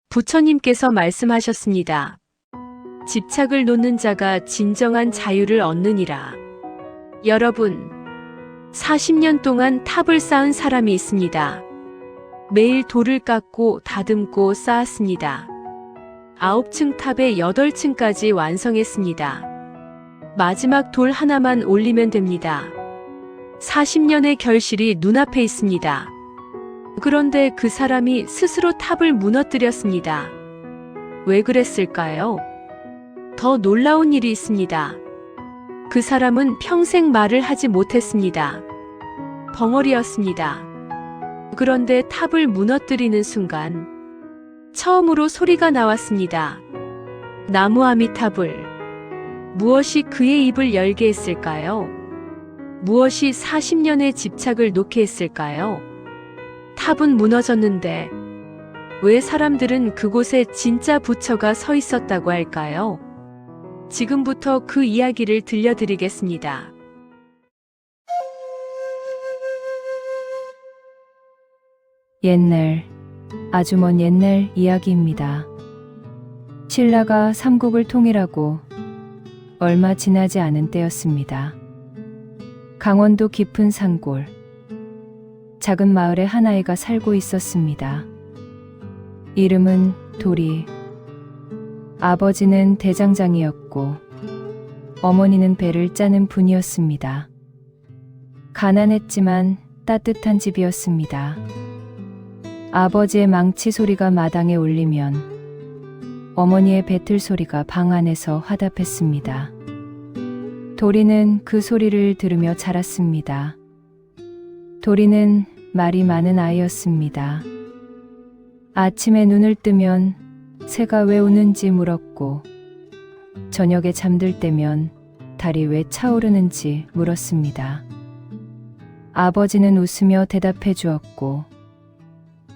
부처님께서 말씀하셨습니다. 집착을 놓는 자가 진정한 자유를 얻느니라. 여러분, 40년 동안 탑을 쌓은 사람이 있습니다. 매일 돌을 깎고 다듬고 쌓았습니다. 9층 탑에 8층까지 완성했습니다. 마지막 돌 하나만 올리면 됩니다. 40년의 결실이 눈앞에 있습니다. 그런데 그 사람이 스스로 탑을 무너뜨렸습니다. 왜 그랬을까요? 더 놀라운 일이 있습니다. 그 사람은 평생 말을 하지 못했습니다. 벙어리였습니다. 그런데 탑을 무너뜨리는 순간 처음으로 소리가 나왔습니다. 나무 아미타불. 무엇이 그의 입을 열게 했을까요? 무엇이 40년의 집착을 놓게 했을까요? 탑은 무너졌는데 왜 사람들은 그곳에 진짜 부처가 서 있었다고 할까요? 지금부터 그 이야기를 들려드리겠습니다. 옛날, 아주 먼 옛날 이야기입니다. 신라가 삼국을 통일하고 얼마 지나지 않은 때였습니다. 강원도 깊은 산골, 작은 마을에 한 아이가 살고 있었습니다. 이름은 도리. 아버지는 대장장이었고 어머니는 배를 짜는 분이었습니다. 가난했지만 따뜻한 집이었습니다. 아버지의 망치 소리가 마당에 울리면 어머니의 배틀 소리가 방 안에서 화답했습니다. 도리는 그 소리를 들으며 자랐습니다. 도리는 말이 많은 아이였습니다. 아침에 눈을 뜨면 새가 왜 우는지 물었고, 저녁에 잠들 때면 달이 왜 차오르는지 물었습니다. 아버지는 웃으며 대답해 주었고,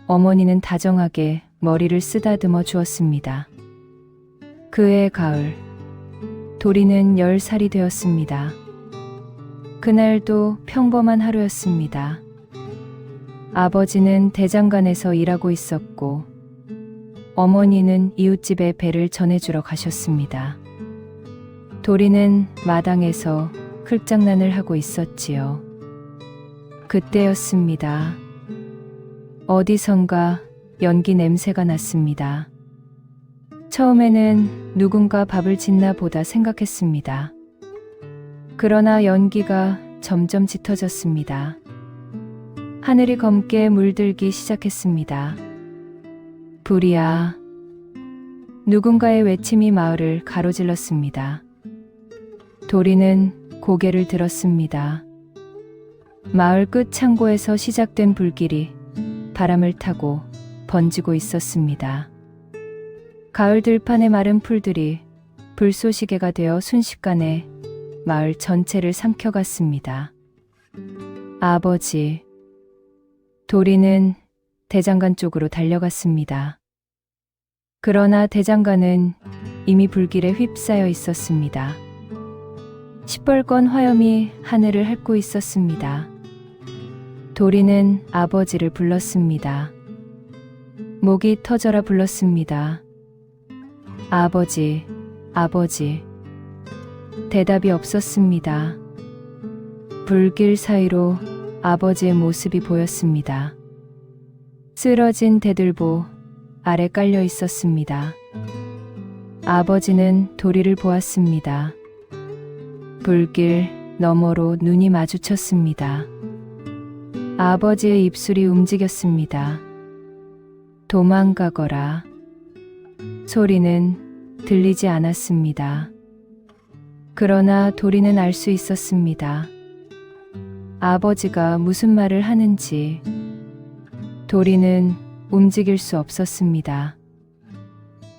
어머니는 다정하게 머리를 쓰다듬어 주었습니다. 그해 가을, 도리는 10살이 되었습니다. 그날도 평범한 하루였습니다. 아버지는 대장간에서 일하고 있었고, 어머니는 이웃집에 배를 전해주러 가셨습니다. 도리는 마당에서 흙장난을 하고 있었지요. 그때였습니다. 어디선가 연기 냄새가 났습니다. 처음에는 누군가 밥을 짓나 보다 생각했습니다. 그러나 연기가 점점 짙어졌습니다. 하늘이 검게 물들기 시작했습니다. 불이야. 누군가의 외침이 마을을 가로질렀습니다. 도리는 고개를 들었습니다. 마을 끝 창고에서 시작된 불길이 바람을 타고 번지고 있었습니다. 가을 들판의 마른 풀들이 불쏘시개가 되어 순식간에 마을 전체를 삼켜갔습니다. 아버지. 도리는 대장간 쪽으로 달려갔습니다. 그러나 대장간은 이미 불길에 휩싸여 있었습니다. 시뻘건 화염이 하늘을 핥고 있었습니다. 도리는 아버지를 불렀습니다. 목이 터져라 불렀습니다. 아버지, 아버지. 대답이 없었습니다. 불길 사이로 아버지의 모습이 보였습니다. 쓰러진 대들보 아래 깔려 있었습니다. 아버지는 도리를 보았습니다. 불길 너머로 눈이 마주쳤습니다. 아버지의 입술이 움직였습니다. 도망가거라. 소리는 들리지 않았습니다. 그러나 도리는 알 수 있었습니다. 아버지가 무슨 말을 하는지. 도리는 움직일 수 없었습니다.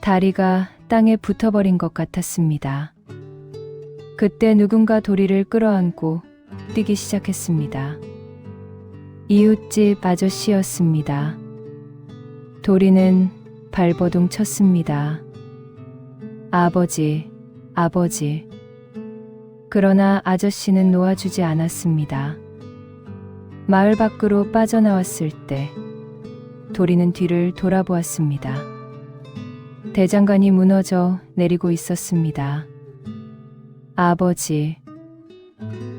다리가 땅에 붙어버린 것 같았습니다. 그때 누군가 도리를 끌어안고 뛰기 시작했습니다. 이웃집 아저씨였습니다. 도리는 발버둥 쳤습니다. 아버지, 아버지. 그러나 아저씨는 놓아주지 않았습니다. 마을 밖으로 빠져나왔을 때 도리는 뒤를 돌아보았습니다. 대장간이 무너져 내리고 있었습니다. 아버지.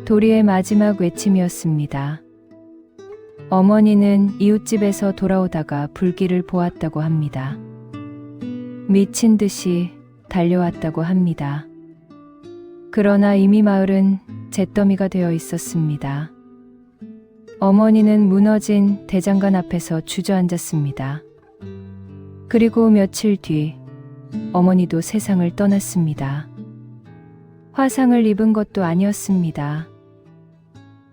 도리의 마지막 외침이었습니다. 어머니는 이웃집에서 돌아오다가 불길을 보았다고 합니다. 미친 듯이 달려왔다고 합니다. 그러나 이미 마을은 잿더미가 되어 있었습니다. 어머니는 무너진 대장간 앞에서 주저앉았습니다. 그리고 며칠 뒤 어머니도 세상을 떠났습니다. 화상을 입은 것도 아니었습니다.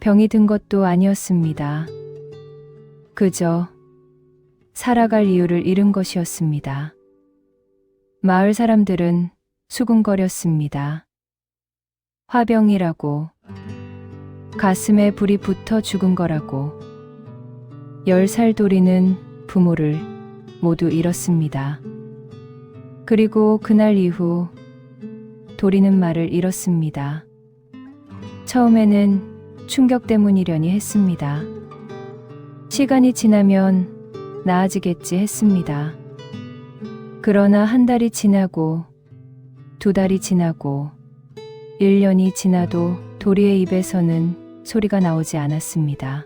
병이 든 것도 아니었습니다. 그저 살아갈 이유를 잃은 것이었습니다. 마을 사람들은 수군거렸습니다. 화병이라고, 가슴에 불이 붙어 죽은 거라고. 10살 도리는 부모를 모두 잃었습니다. 그리고 그날 이후 도리는 말을 잃었습니다. 처음에는 충격 때문이려니 했습니다. 시간이 지나면 나아지겠지 했습니다. 그러나 한 달이 지나고 2달이 지나고 1년이 지나도 도리의 입에서는 소리가 나오지 않았습니다.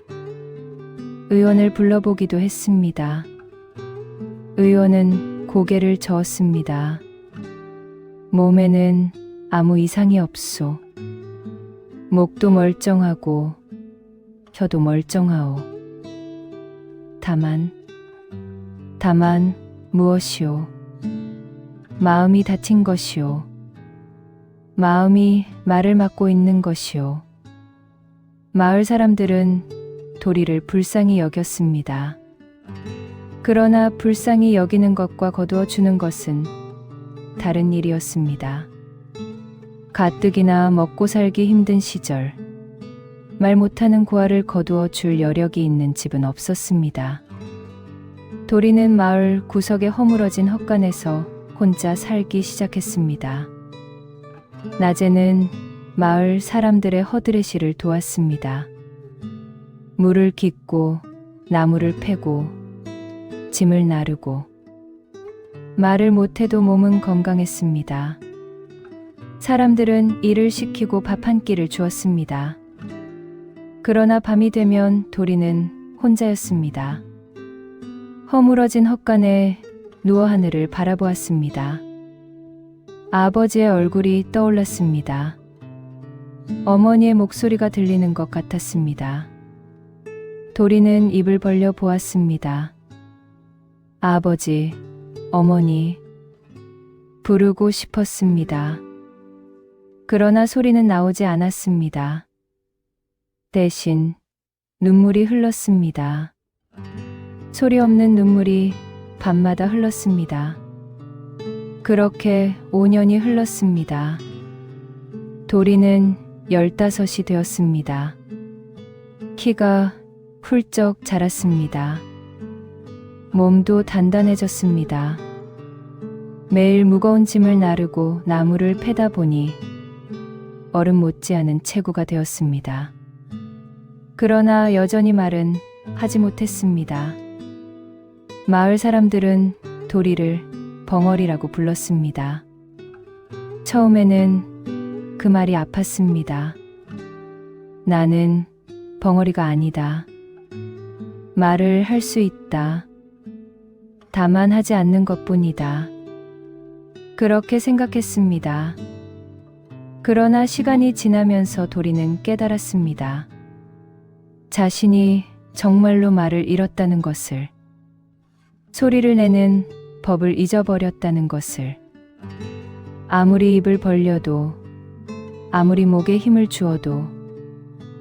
의원을 불러보기도 했습니다. 의원은 고개를 저었습니다. 몸에는 아무 이상이 없소. 목도 멀쩡하고 혀도 멀쩡하오. 다만 무엇이오? 마음이 다친 것이오. 마음이 말을 막고 있는 것이오. 마을 사람들은 도리를 불쌍히 여겼습니다. 그러나 불쌍히 여기는 것과 거두어 주는 것은 다른 일이었습니다. 가뜩이나 먹고 살기 힘든 시절, 말 못하는 고아를 거두어 줄 여력이 있는 집은 없었습니다. 도리는 마을 구석의 허물어진 헛간에서 혼자 살기 시작했습니다. 낮에는 마을 사람들의 허드레시를 도왔습니다. 물을 깃고 나무를 패고 짐을 나르고. 말을 못해도 몸은 건강했습니다. 사람들은 일을 시키고 밥 한 끼를 주었습니다. 그러나 밤이 되면 도리는 혼자였습니다. 허물어진 헛간에 누워 하늘을 바라보았습니다. 아버지의 얼굴이 떠올랐습니다. 어머니의 목소리가 들리는 것 같았습니다. 도리는 입을 벌려 보았습니다. 아버지, 어머니, 부르고 싶었습니다. 그러나 소리는 나오지 않았습니다. 대신 눈물이 흘렀습니다. 소리 없는 눈물이 밤마다 흘렀습니다. 그렇게 5년이 흘렀습니다. 도리는 15이 되었습니다. 키가 훌쩍 자랐습니다. 몸도 단단해졌습니다. 매일 무거운 짐을 나르고 나무를 패다 보니 어른 못지않은 체구가 되었습니다. 그러나 여전히 말은 하지 못했습니다. 마을 사람들은 도리를 벙어리라고 불렀습니다. 처음에는 그 말이 아팠습니다. 나는 벙어리가 아니다. 말을 할 수 있다. 다만 하지 않는 것뿐이다. 그렇게 생각했습니다. 그러나 시간이 지나면서 도리는 깨달았습니다. 자신이 정말로 말을 잃었다는 것을, 소리를 내는 법을 잊어버렸다는 것을. 아무리 입을 벌려도, 아무리 목에 힘을 주어도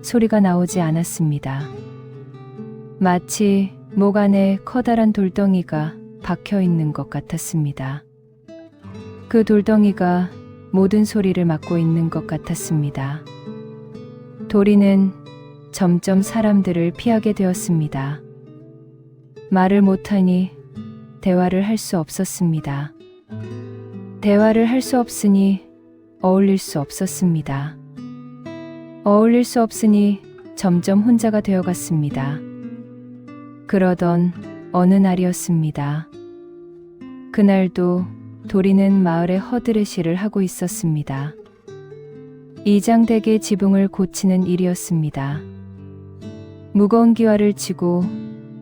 소리가 나오지 않았습니다. 마치 목 안에 커다란 돌덩이가 박혀 있는 것 같았습니다. 그 돌덩이가 모든 소리를 막고 있는 것 같았습니다. 도리는 점점 사람들을 피하게 되었습니다. 말을 못하니 대화를 할 수 없었습니다. 대화를 할 수 없으니 어울릴 수 없었습니다. 어울릴 수 없으니 점점 혼자가 되어갔습니다. 그러던 어느 날이었습니다. 그날도 도리는 마을에 허드렛일을 하고 있었습니다. 이장댁의 지붕을 고치는 일이었습니다. 무거운 기와를 지고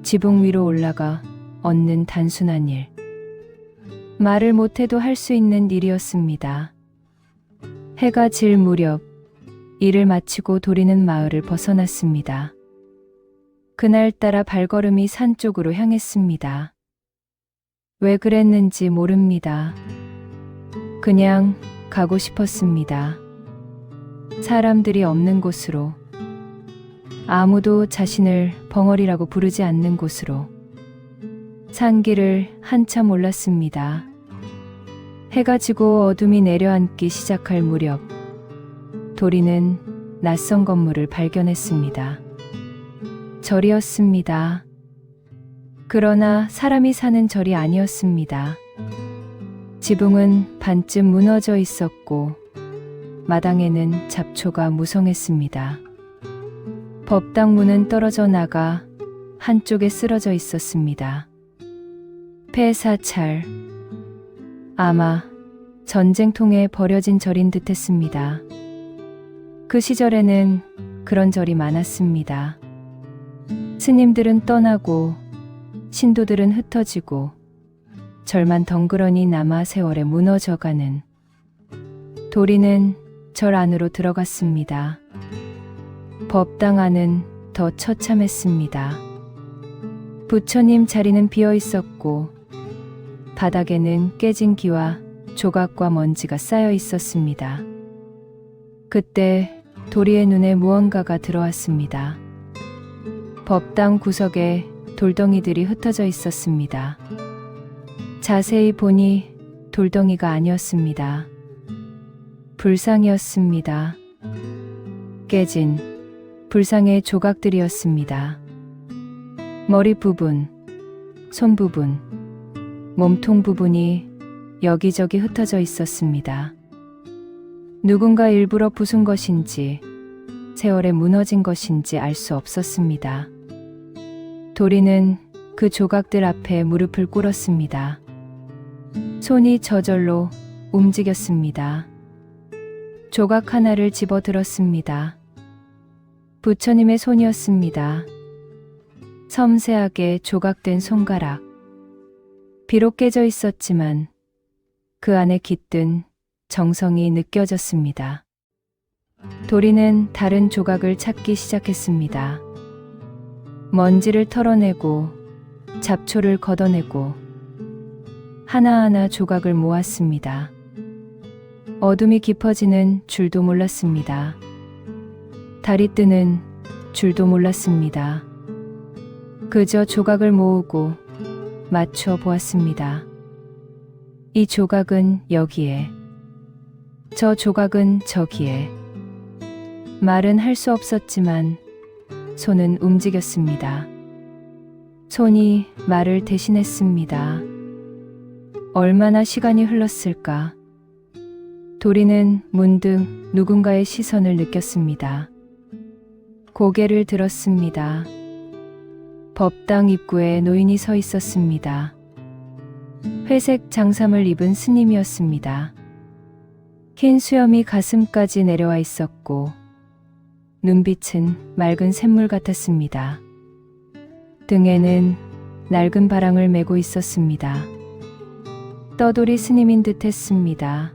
지붕 위로 올라가 얻는 단순한 일. 말을 못해도 할 수 있는 일이었습니다. 해가 질 무렵 일을 마치고 도리는 마을을 벗어났습니다. 그날따라 발걸음이 산 쪽으로 향했습니다. 왜 그랬는지 모릅니다. 그냥 가고 싶었습니다. 사람들이 없는 곳으로, 아무도 자신을 벙어리라고 부르지 않는 곳으로. 산길을 한참 올랐습니다. 해가 지고 어둠이 내려앉기 시작할 무렵 도리는 낯선 건물을 발견했습니다. 절이었습니다. 그러나 사람이 사는 절이 아니었습니다. 지붕은 반쯤 무너져 있었고 마당에는 잡초가 무성했습니다. 법당 문은 떨어져 나가 한쪽에 쓰러져 있었습니다. 폐사찰. 아마 전쟁통에 버려진 절인 듯했습니다. 그 시절에는 그런 절이 많았습니다. 스님들은 떠나고 신도들은 흩어지고 절만 덩그러니 남아 세월에 무너져가는. 도리는 절 안으로 들어갔습니다. 법당 안은 더 처참했습니다. 부처님 자리는 비어 있었고 바닥에는 깨진 기와 조각과 먼지가 쌓여 있었습니다. 그때 도리의 눈에 무언가가 들어왔습니다. 법당 구석에 돌덩이들이 흩어져 있었습니다. 자세히 보니 돌덩이가 아니었습니다. 불상이었습니다. 깨진 불상의 조각들이었습니다. 머리 부분, 손 부분, 몸통 부분이 여기저기 흩어져 있었습니다. 누군가 일부러 부순 것인지 세월에 무너진 것인지 알 수 없었습니다. 도리는 그 조각들 앞에 무릎을 꿇었습니다. 손이 저절로 움직였습니다. 조각 하나를 집어들었습니다. 부처님의 손이었습니다. 섬세하게 조각된 손가락. 비록 깨져 있었지만 그 안에 깃든 정성이 느껴졌습니다. 도리는 다른 조각을 찾기 시작했습니다. 먼지를 털어내고 잡초를 걷어내고 하나하나 조각을 모았습니다. 어둠이 깊어지는 줄도 몰랐습니다. 달이 뜨는 줄도 몰랐습니다. 그저 조각을 모으고 맞춰 보았습니다. 이 조각은 여기에, 저 조각은 저기에. 말은 할 수 없었지만 손은 움직였습니다. 손이 말을 대신했습니다. 얼마나 시간이 흘렀을까? 도리는 문득 누군가의 시선을 느꼈습니다. 고개를 들었습니다. 법당 입구에 노인이 서 있었습니다. 회색 장삼을 입은 스님이었습니다. 흰 수염이 가슴까지 내려와 있었고 눈빛은 맑은 샘물 같았습니다. 등에는 낡은 바랑을 메고 있었습니다. 떠돌이 스님인 듯 했습니다.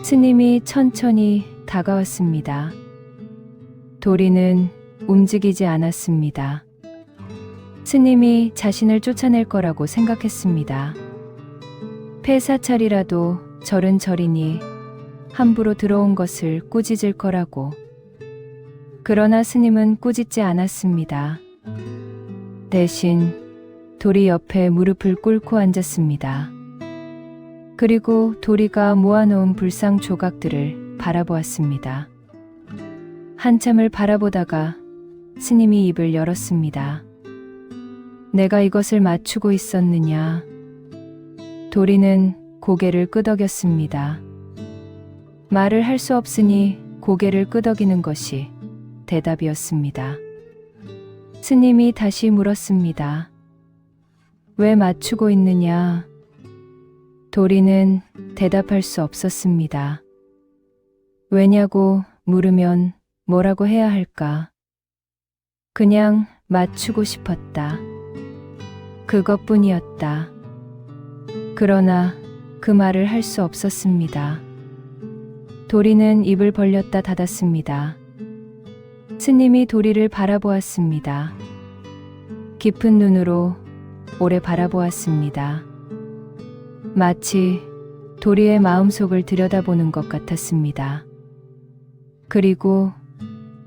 스님이 천천히 다가왔습니다. 도리는 움직이지 않았습니다. 스님이 자신을 쫓아낼 거라고 생각했습니다. 폐사찰이라도 절은 절이니 함부로 들어온 것을 꾸짖을 거라고. 그러나 스님은 꾸짖지 않았습니다. 대신 도리 옆에 무릎을 꿇고 앉았습니다. 그리고 도리가 모아놓은 불상 조각들을 바라보았습니다. 한참을 바라보다가 스님이 입을 열었습니다. 내가 이것을 맞추고 있었느냐? 도리는 고개를 끄덕였습니다. 말을 할 수 없으니 고개를 끄덕이는 것이 대답이었습니다. 스님이 다시 물었습니다. 왜 맞추고 있느냐? 도리는 대답할 수 없었습니다. 왜냐고 물으면 뭐라고 해야 할까? 그냥 맞추고 싶었다. 그것뿐이었다. 그러나 그 말을 할 수 없었습니다. 도리는 입을 벌렸다 닫았습니다. 스님이 도리를 바라보았습니다. 깊은 눈으로 오래 바라보았습니다. 마치 도리의 마음속을 들여다보는 것 같았습니다. 그리고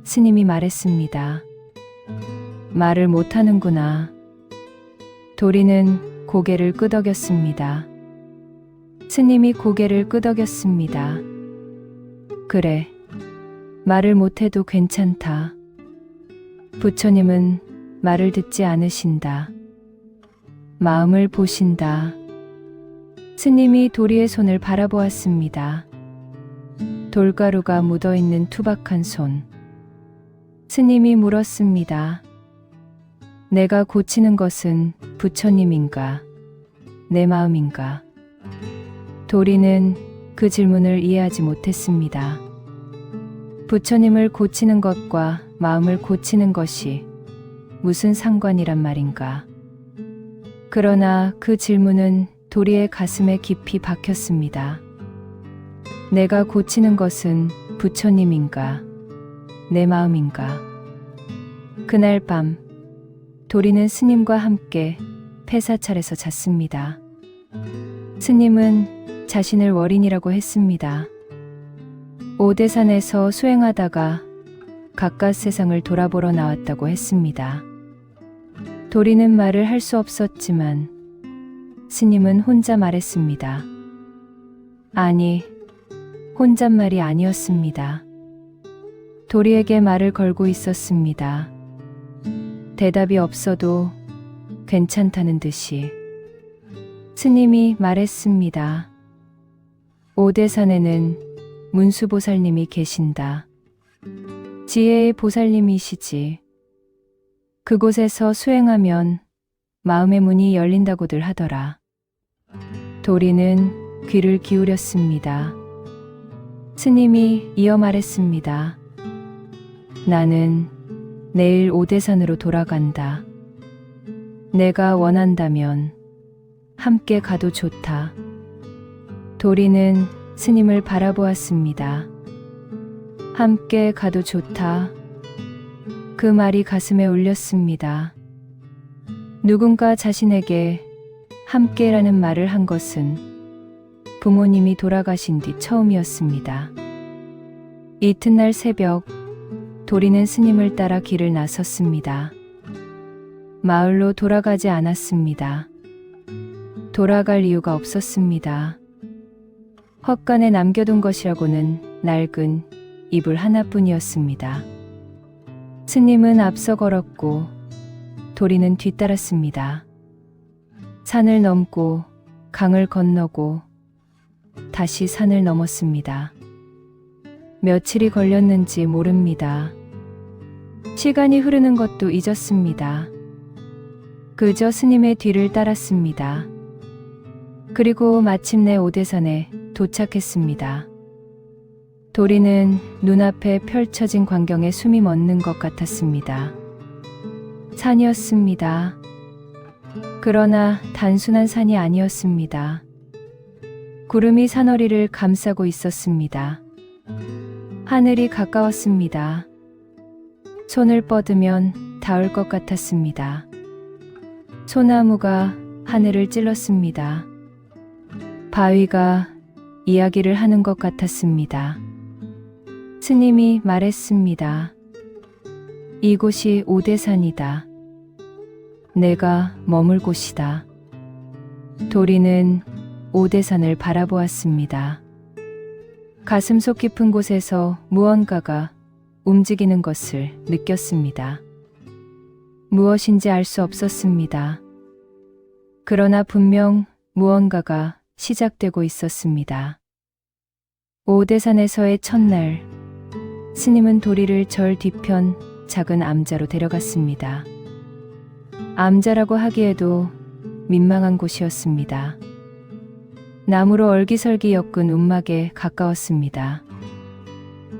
스님이 말했습니다. 말을 못하는구나. 도리는 고개를 끄덕였습니다. 스님이 고개를 끄덕였습니다. 그래, 말을 못해도 괜찮다. 부처님은 말을 듣지 않으신다. 마음을 보신다. 스님이 도리의 손을 바라보았습니다. 돌가루가 묻어있는 투박한 손. 스님이 물었습니다. 내가 고치는 것은 부처님인가, 내 마음인가? 도리는 그 질문을 이해하지 못했습니다. 부처님을 고치는 것과 마음을 고치는 것이 무슨 상관이란 말인가? 그러나 그 질문은 도리의 가슴에 깊이 박혔습니다. 내가 고치는 것은 부처님인가, 내 마음인가? 그날 밤, 도리는 스님과 함께 폐사찰에서 잤습니다. 스님은 자신을 월인이라고 했습니다. 오대산에서 수행하다가 가까스 세상을 돌아보러 나왔다고 했습니다. 도리는 말을 할 수 없었지만 스님은 혼자 말했습니다. 아니, 혼잣말이 아니었습니다. 도리에게 말을 걸고 있었습니다. 대답이 없어도 괜찮다는 듯이. 스님이 말했습니다. 오대산에는 문수보살님이 계신다. 지혜의 보살님이시지. 그곳에서 수행하면 마음의 문이 열린다고들 하더라. 도리는 귀를 기울였습니다. 스님이 이어 말했습니다. 나는 내일 오대산으로 돌아간다. 내가 원한다면 함께 가도 좋다. 도리는 스님을 바라보았습니다. 함께 가도 좋다. 그 말이 가슴에 울렸습니다. 누군가 자신에게 함께라는 말을 한 것은 부모님이 돌아가신 뒤 처음이었습니다. 이튿날 새벽, 도리는 스님을 따라 길을 나섰습니다. 마을로 돌아가지 않았습니다. 돌아갈 이유가 없었습니다. 헛간에 남겨둔 것이라고는 낡은 이불 하나뿐이었습니다. 스님은 앞서 걸었고 도리는 뒤따랐습니다. 산을 넘고 강을 건너고 다시 산을 넘었습니다. 며칠이 걸렸는지 모릅니다. 시간이 흐르는 것도 잊었습니다. 그저 스님의 뒤를 따랐습니다. 그리고 마침내 오대산에 도착했습니다. 도리는 눈앞에 펼쳐진 광경에 숨이 멎는 것 같았습니다. 산이었습니다. 그러나 단순한 산이 아니었습니다. 구름이 산허리를 감싸고 있었습니다. 하늘이 가까웠습니다. 손을 뻗으면 닿을 것 같았습니다. 소나무가 하늘을 찔렀습니다. 바위가 이야기를 하는 것 같았습니다. 스님이 말했습니다. 이곳이 오대산이다. 내가 머물 곳이다. 도리는 오대산을 바라보았습니다. 가슴속 깊은 곳에서 무언가가 움직이는 것을 느꼈습니다. 무엇인지 알 수 없었습니다. 그러나 분명 무언가가 시작되고 있었습니다. 오대산에서의 첫날, 스님은 도리를 절 뒤편 작은 암자로 데려갔습니다. 암자라고 하기에도 민망한 곳이었습니다. 나무로 얼기설기 엮은 움막에 가까웠습니다.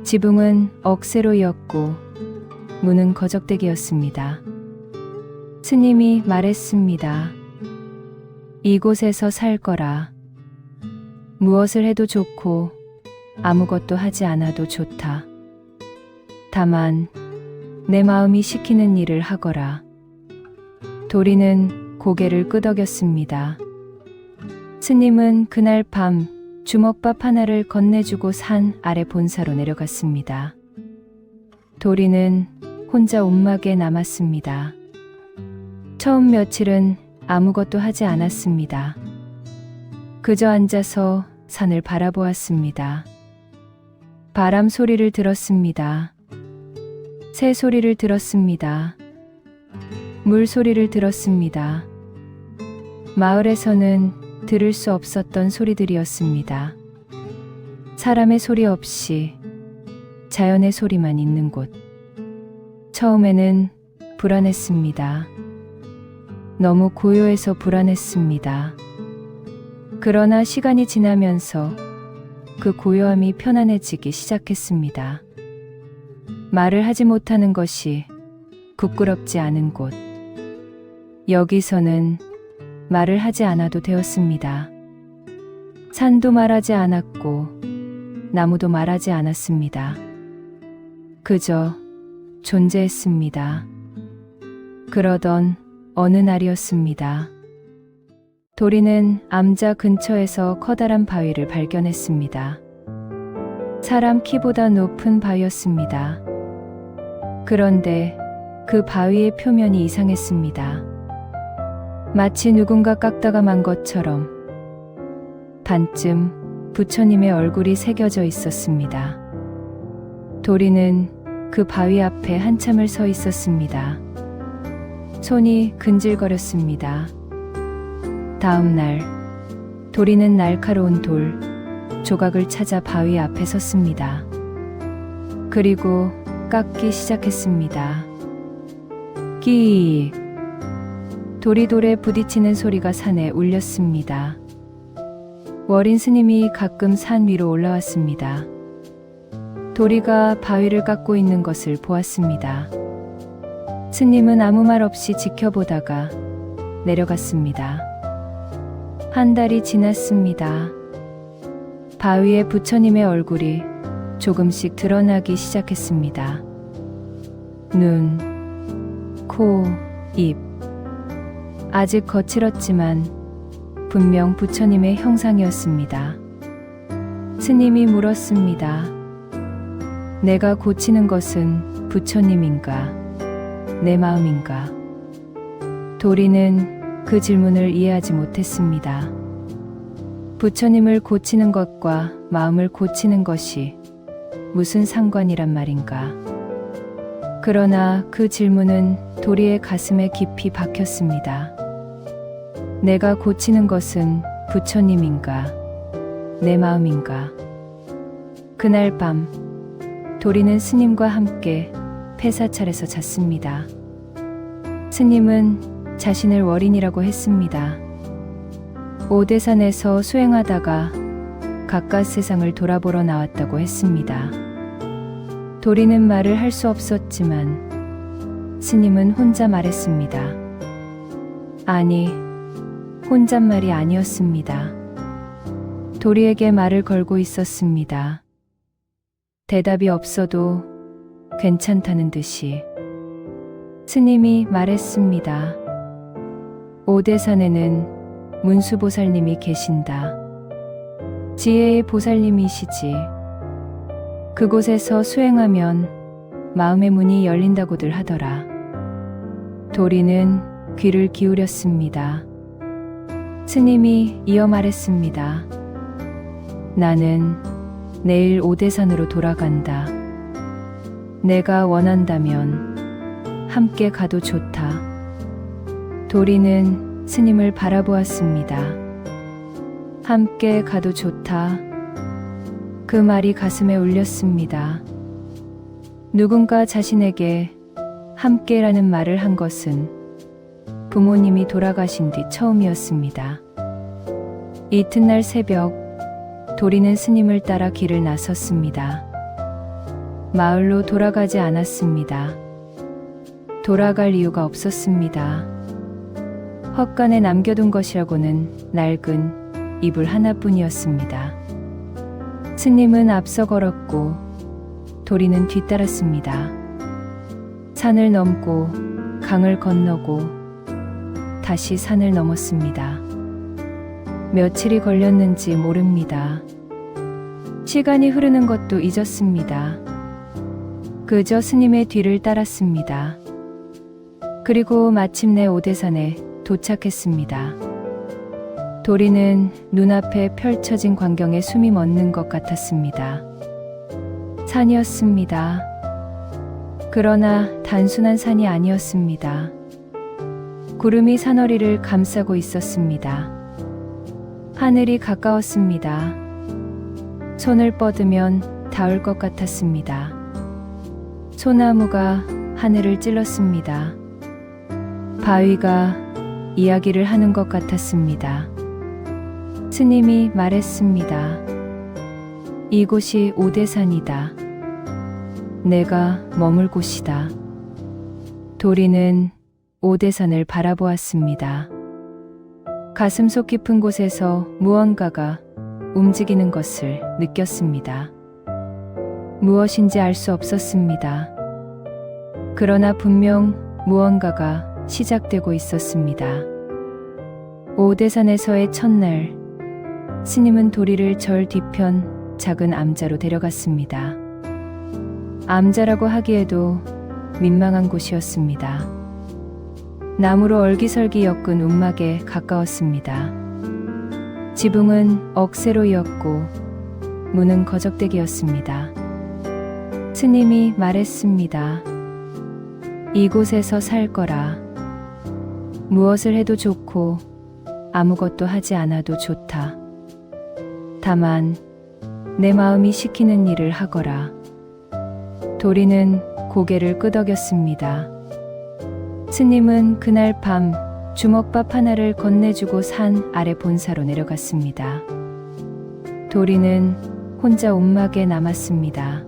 지붕은 억새로였고 문은 거적대기였습니다. 스님이 말했습니다. 이곳에서 살 거라. 무엇을 해도 좋고 아무것도 하지 않아도 좋다. 다만 내 마음이 시키는 일을 하거라. 도리는 고개를 끄덕였습니다. 스님은 그날 밤 주먹밥 하나를 건네주고 산 아래 본사로 내려갔습니다. 도리는 혼자 움막에 남았습니다. 처음 며칠은 아무것도 하지 않았습니다. 그저 앉아서 산을 바라보았습니다. 바람 소리를 들었습니다. 새 소리를 들었습니다. 물 소리를 들었습니다. 마을에서는 들을 수 없었던 소리들이었습니다. 사람의 소리 없이 자연의 소리만 있는 곳. 처음에는 불안했습니다. 너무 고요해서 불안했습니다. 그러나 시간이 지나면서 그 고요함이 편안해지기 시작했습니다. 말을 하지 못하는 것이 부끄럽지 않은 곳. 여기서는 말을 하지 않아도 되었습니다. 산도 말하지 않았고 나무도 말하지 않았습니다. 그저 존재했습니다. 그러던 어느 날이었습니다. 도리는 암자 근처에서 커다란 바위를 발견했습니다. 사람 키보다 높은 바위였습니다. 그런데 그 바위의 표면이 이상했습니다. 마치 누군가 깎다가 만 것처럼 반쯤 부처님의 얼굴이 새겨져 있었습니다. 도리는 그 바위 앞에 한참을 서 있었습니다. 손이 근질거렸습니다. 다음 날, 도리는 날카로운 돌, 조각을 찾아 바위 앞에 섰습니다. 그리고 깎기 시작했습니다. 끼익! 돌이 돌에 부딪히는 소리가 산에 울렸습니다. 월인 스님이 가끔 산 위로 올라왔습니다. 도리가 바위를 깎고 있는 것을 보았습니다. 스님은 아무 말 없이 지켜보다가 내려갔습니다. 한 달이 지났습니다. 바위에 부처님의 얼굴이 조금씩 드러나기 시작했습니다. 눈, 코, 입. 아직 거칠었지만 분명 부처님의 형상이었습니다. 스님이 물었습니다. 내가 고치는 것은 부처님인가, 내 마음인가? 도리는 그 질문을 이해하지 못했습니다. 부처님을 고치는 것과 마음을 고치는 것이 무슨 상관이란 말인가? 그러나 그 질문은 도리의 가슴에 깊이 박혔습니다. 내가 고치는 것은 부처님인가, 내 마음인가? 그날 밤, 도리는 스님과 함께 폐사찰에서 잤습니다. 스님은 자신을 월인이라고 했습니다. 오대산에서 수행하다가 가까스 세상을 돌아보러 나왔다고 했습니다. 도리는 말을 할 수 없었지만 스님은 혼자 말했습니다. 아니, 혼잣말이 아니었습니다. 도리에게 말을 걸고 있었습니다. 대답이 없어도 괜찮다는 듯이. 스님이 말했습니다. 오대산에는 문수보살님이 계신다. 지혜의 보살님이시지. 그곳에서 수행하면 마음의 문이 열린다고들 하더라. 도리는 귀를 기울였습니다. 스님이 이어 말했습니다. 나는 내일 오대산으로 돌아간다. 내가 원한다면 함께 가도 좋다. 도리는 스님을 바라보았습니다. 함께 가도 좋다. 그 말이 가슴에 울렸습니다. 누군가 자신에게 함께라는 말을 한 것은 부모님이 돌아가신 뒤 처음이었습니다. 이튿날 새벽, 도리는 스님을 따라 길을 나섰습니다. 마을로 돌아가지 않았습니다. 돌아갈 이유가 없었습니다. 헛간에 남겨둔 것이라고는 낡은 이불 하나뿐이었습니다. 스님은 앞서 걸었고 도리는 뒤따랐습니다. 산을 넘고 강을 건너고 다시 산을 넘었습니다. 며칠이 걸렸는지 모릅니다. 시간이 흐르는 것도 잊었습니다. 그저 스님의 뒤를 따랐습니다. 그리고 마침내 오대산에 도착했습니다. 도리는 눈앞에 펼쳐진 광경에 숨이 멎는 것 같았습니다. 산이었습니다. 그러나 단순한 산이 아니었습니다. 구름이 산허리를 감싸고 있었습니다. 하늘이 가까웠습니다. 손을 뻗으면 닿을 것 같았습니다. 소나무가 하늘을 찔렀습니다. 바위가 이야기를 하는 것 같았습니다. 스님이 말했습니다. 이곳이 오대산이다. 내가 머물 곳이다. 도리는 오대산을 바라보았습니다. 가슴속 깊은 곳에서 무언가가 움직이는 것을 느꼈습니다. 무엇인지 알 수 없었습니다. 그러나 분명 무언가가 시작되고 있었습니다. 오대산에서의 첫날, 스님은 도리를 절 뒤편 작은 암자로 데려갔습니다. 암자라고 하기에도 민망한 곳이었습니다. 나무로 얼기설기 엮은 움막에 가까웠습니다. 지붕은 억새로이었고 문은 거적대기였습니다. 스님이 말했습니다. 이곳에서 살 거라. 무엇을 해도 좋고 아무것도 하지 않아도 좋다. 다만 내 마음이 시키는 일을 하거라. 도리는 고개를 끄덕였습니다. 스님은 그날 밤 주먹밥 하나를 건네주고 산 아래 본사로 내려갔습니다. 도리는 혼자 움막에 남았습니다.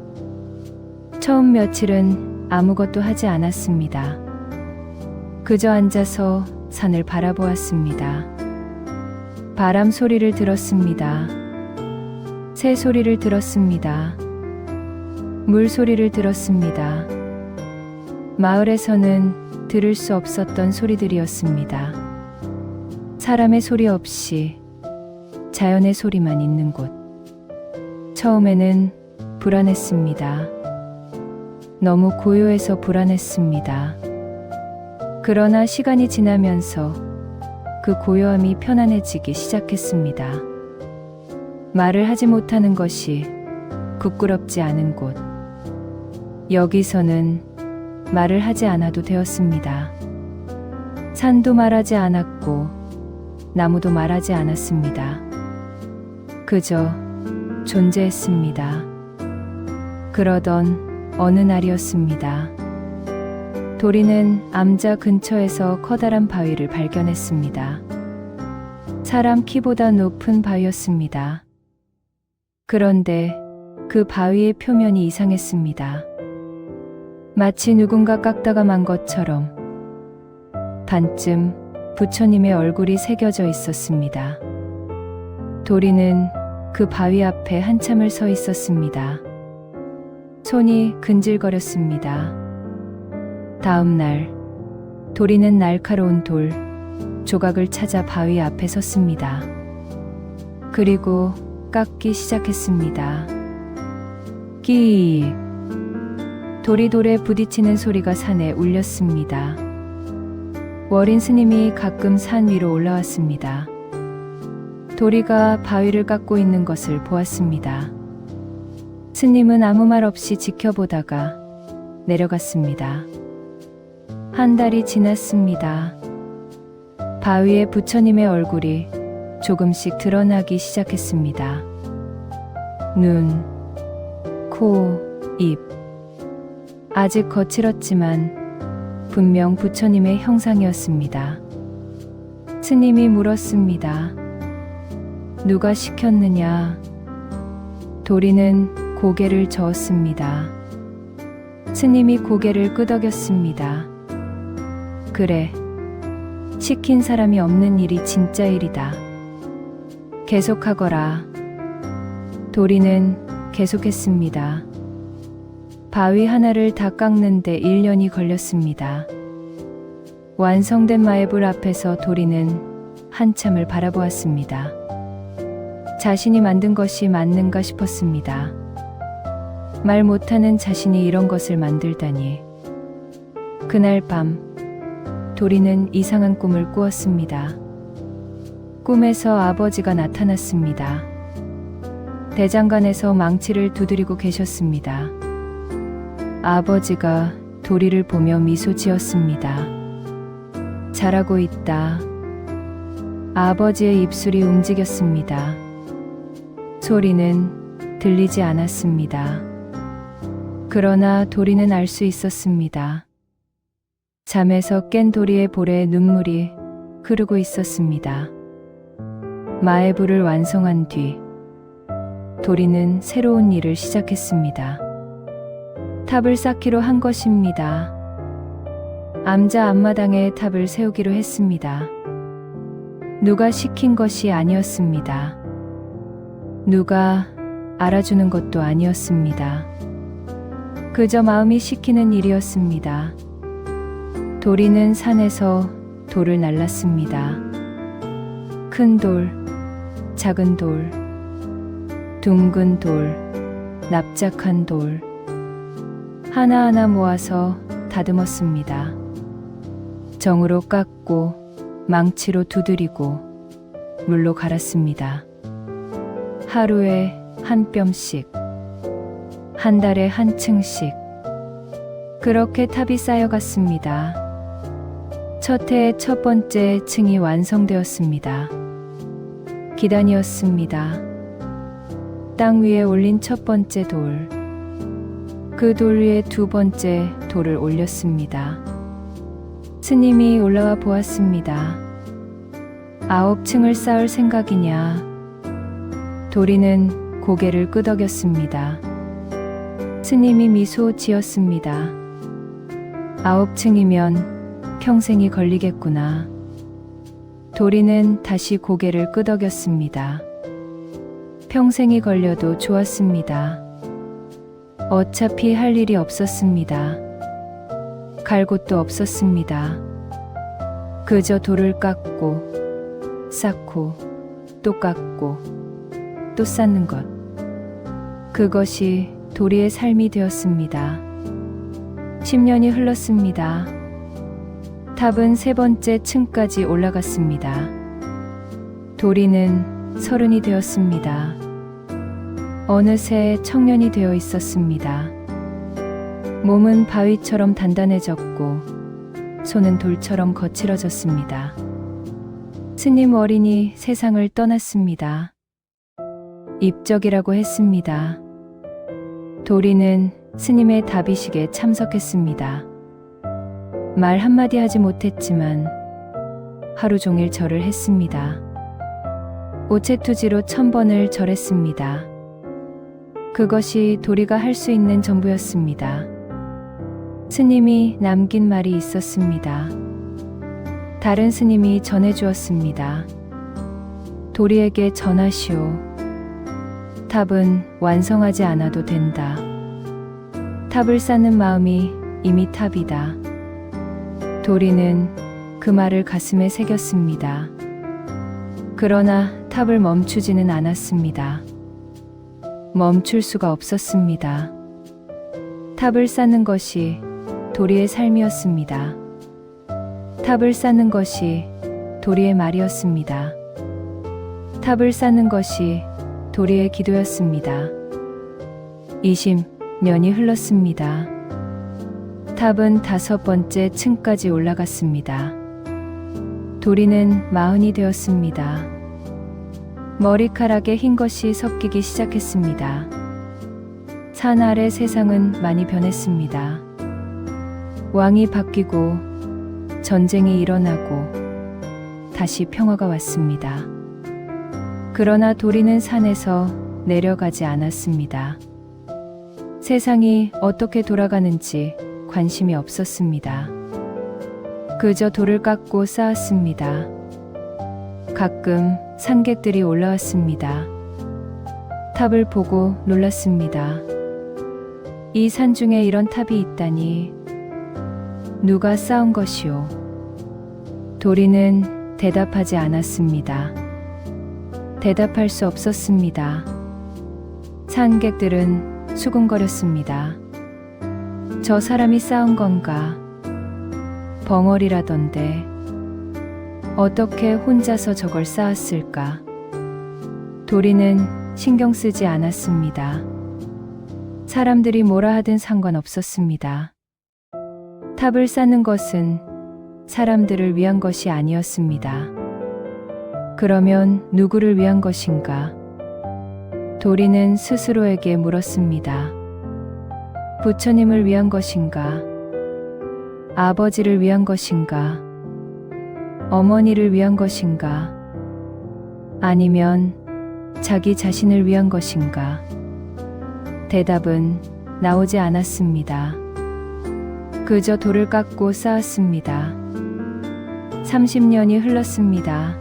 처음 며칠은 아무것도 하지 않았습니다. 그저 앉아서 산을 바라보았습니다. 바람 소리를 들었습니다. 새 소리를 들었습니다. 물 소리를 들었습니다. 마을에서는 들을 수 없었던 소리들이었습니다. 사람의 소리 없이 자연의 소리만 있는 곳. 처음에는 불안했습니다. 너무 고요해서 불안했습니다. 그러나 시간이 지나면서 그 고요함이 편안해지기 시작했습니다. 말을 하지 못하는 것이 부끄럽지 않은 곳. 여기서는 말을 하지 않아도 되었습니다. 산도 말하지 않았고 나무도 말하지 않았습니다. 그저 존재했습니다. 그러던 어느 날이었습니다. 도리는 암자 근처에서 커다란 바위를 발견했습니다. 사람 키보다 높은 바위였습니다. 그런데 그 바위의 표면이 이상했습니다. 마치 누군가 깎다가 만 것처럼 반쯤 부처님의 얼굴이 새겨져 있었습니다. 도리는 그 바위 앞에 한참을 서 있었습니다. 손이 근질거렸습니다. 다음 날, 도리는 날카로운 돌, 조각을 찾아 바위 앞에 섰습니다. 그리고 깎기 시작했습니다. 끼익! 돌이 돌에 부딪히는 소리가 산에 울렸습니다. 월인 스님이 가끔 산 위로 올라왔습니다. 도리가 바위를 깎고 있는 것을 보았습니다. 스님은 아무 말 없이 지켜보다가 내려갔습니다. 한 달이 지났습니다. 바위에 부처님의 얼굴이 조금씩 드러나기 시작했습니다. 눈, 코, 입. 아직 거칠었지만 분명 부처님의 형상이었습니다. 스님이 물었습니다. 누가 시켰느냐? 도리는 고개를 저었습니다. 스님이 고개를 끄덕였습니다. 그래. 시킨 사람이 없는 일이 진짜 일이다. 계속하거라. 도리는 계속했습니다. 바위 하나를 다 깎는데 1년이 걸렸습니다. 완성된 마애불 앞에서 도리는 한참을 바라보았습니다. 자신이 만든 것이 맞는가 싶었습니다. 말 못하는 자신이 이런 것을 만들다니. 그날 밤 도리는 이상한 꿈을 꾸었습니다. 꿈에서 아버지가 나타났습니다. 대장간에서 망치를 두드리고 계셨습니다. 아버지가 도리를 보며 미소 지었습니다. 잘하고 있다. 아버지의 입술이 움직였습니다. 소리는 들리지 않았습니다. 그러나 도리는 알 수 있었습니다. 잠에서 깬 도리의 볼에 눈물이 흐르고 있었습니다. 마애불을 완성한 뒤 도리는 새로운 일을 시작했습니다. 탑을 쌓기로 한 것입니다. 암자 앞마당에 탑을 세우기로 했습니다. 누가 시킨 것이 아니었습니다. 누가 알아주는 것도 아니었습니다. 그저 마음이 시키는 일이었습니다. 도리는 산에서 돌을 날랐습니다. 큰 돌, 작은 돌, 둥근 돌, 납작한 돌, 하나하나 모아서 다듬었습니다. 정으로 깎고 망치로 두드리고 물로 갈았습니다. 하루에 한 뼘씩, 한 달에 한 층씩, 그렇게 탑이 쌓여갔습니다. 첫 해의 첫 번째 층이 완성되었습니다. 기단이었습니다. 땅 위에 올린 첫 번째 돌, 그 돌 위에 두 번째 돌을 올렸습니다. 스님이 올라와 보았습니다. 9층을 쌓을 생각이냐? 도리는 고개를 끄덕였습니다. 스님이 미소 지었습니다. 9층이면 평생이 걸리겠구나. 도리는 다시 고개를 끄덕였습니다. 평생이 걸려도 좋았습니다. 어차피 할 일이 없었습니다. 갈 곳도 없었습니다. 그저 돌을 깎고 쌓고 또 깎고 또 쌓는 것. 그것이 도리의 삶이 되었습니다. 10년이 흘렀습니다. 탑은 세 번째 층까지 올라갔습니다. 도리는 30이 되었습니다. 어느새 청년이 되어 있었습니다. 몸은 바위처럼 단단해졌고 손은 돌처럼 거칠어졌습니다. 스님 어린이 세상을 떠났습니다. 입적이라고 했습니다. 도리는 스님의 답이식에 참석했습니다. 말 한마디 하지 못했지만 하루 종일 절을 했습니다. 오체투지로 1000번을 절했습니다. 그것이 도리가 할 수 있는 전부였습니다. 스님이 남긴 말이 있었습니다. 다른 스님이 전해주었습니다. 도리에게 전하시오. 탑은 완성하지 않아도 된다. 탑을 쌓는 마음이 이미 탑이다. 도리는 그 말을 가슴에 새겼습니다. 그러나 탑을 멈추지는 않았습니다. 멈출 수가 없었습니다. 탑을 쌓는 것이 도리의 삶이었습니다. 탑을 쌓는 것이 도리의 말이었습니다. 탑을 쌓는 것이 도리의 기도였습니다. 20년이 흘렀습니다. 탑은 5번째 층까지 올라갔습니다. 도리는 40이 되었습니다. 머리카락에 흰 것이 섞이기 시작했습니다. 산 아래 세상은 많이 변했습니다. 왕이 바뀌고 전쟁이 일어나고 다시 평화가 왔습니다. 그러나 도리는 산에서 내려가지 않았습니다. 세상이 어떻게 돌아가는지 관심이 없었습니다. 그저 돌을 깎고 쌓았습니다. 가끔 산객들이 올라왔습니다. 탑을 보고 놀랐습니다. 이 산 중에 이런 탑이 있다니. 누가 쌓은 것이오? 도리는 대답하지 않았습니다. 대답할 수 없었습니다. 산객들은 수군거렸습니다. 저 사람이 쌓은 건가? 벙어리라던데. 어떻게 혼자서 저걸 쌓았을까? 도리는 신경 쓰지 않았습니다. 사람들이 뭐라 하든 상관없었습니다. 탑을 쌓는 것은 사람들을 위한 것이 아니었습니다. 그러면 누구를 위한 것인가? 도리는 스스로에게 물었습니다. 부처님을 위한 것인가? 아버지를 위한 것인가? 어머니를 위한 것인가? 아니면 자기 자신을 위한 것인가? 대답은 나오지 않았습니다. 그저 돌을 깎고 쌓았습니다. 30년이 흘렀습니다.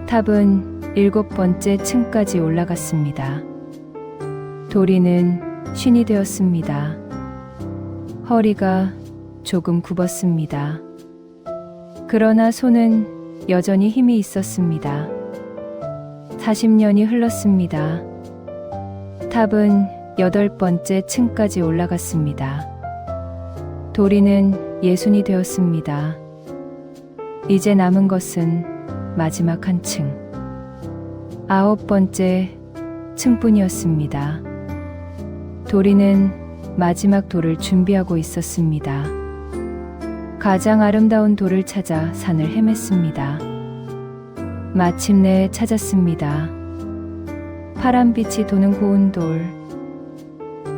탑은 7번째 층까지 올라갔습니다. 도리는 쉰이 되었습니다. 허리가 조금 굽었습니다. 그러나 손은 여전히 힘이 있었습니다. 40년이 흘렀습니다. 탑은 8번째 층까지 올라갔습니다. 도리는 60이 되었습니다. 이제 남은 것은 마지막 한 층. 9번째 층뿐이었습니다. 도리는 마지막 돌을 준비하고 있었습니다. 가장 아름다운 돌을 찾아 산을 헤맸습니다. 마침내 찾았습니다. 파란빛이 도는 고운 돌.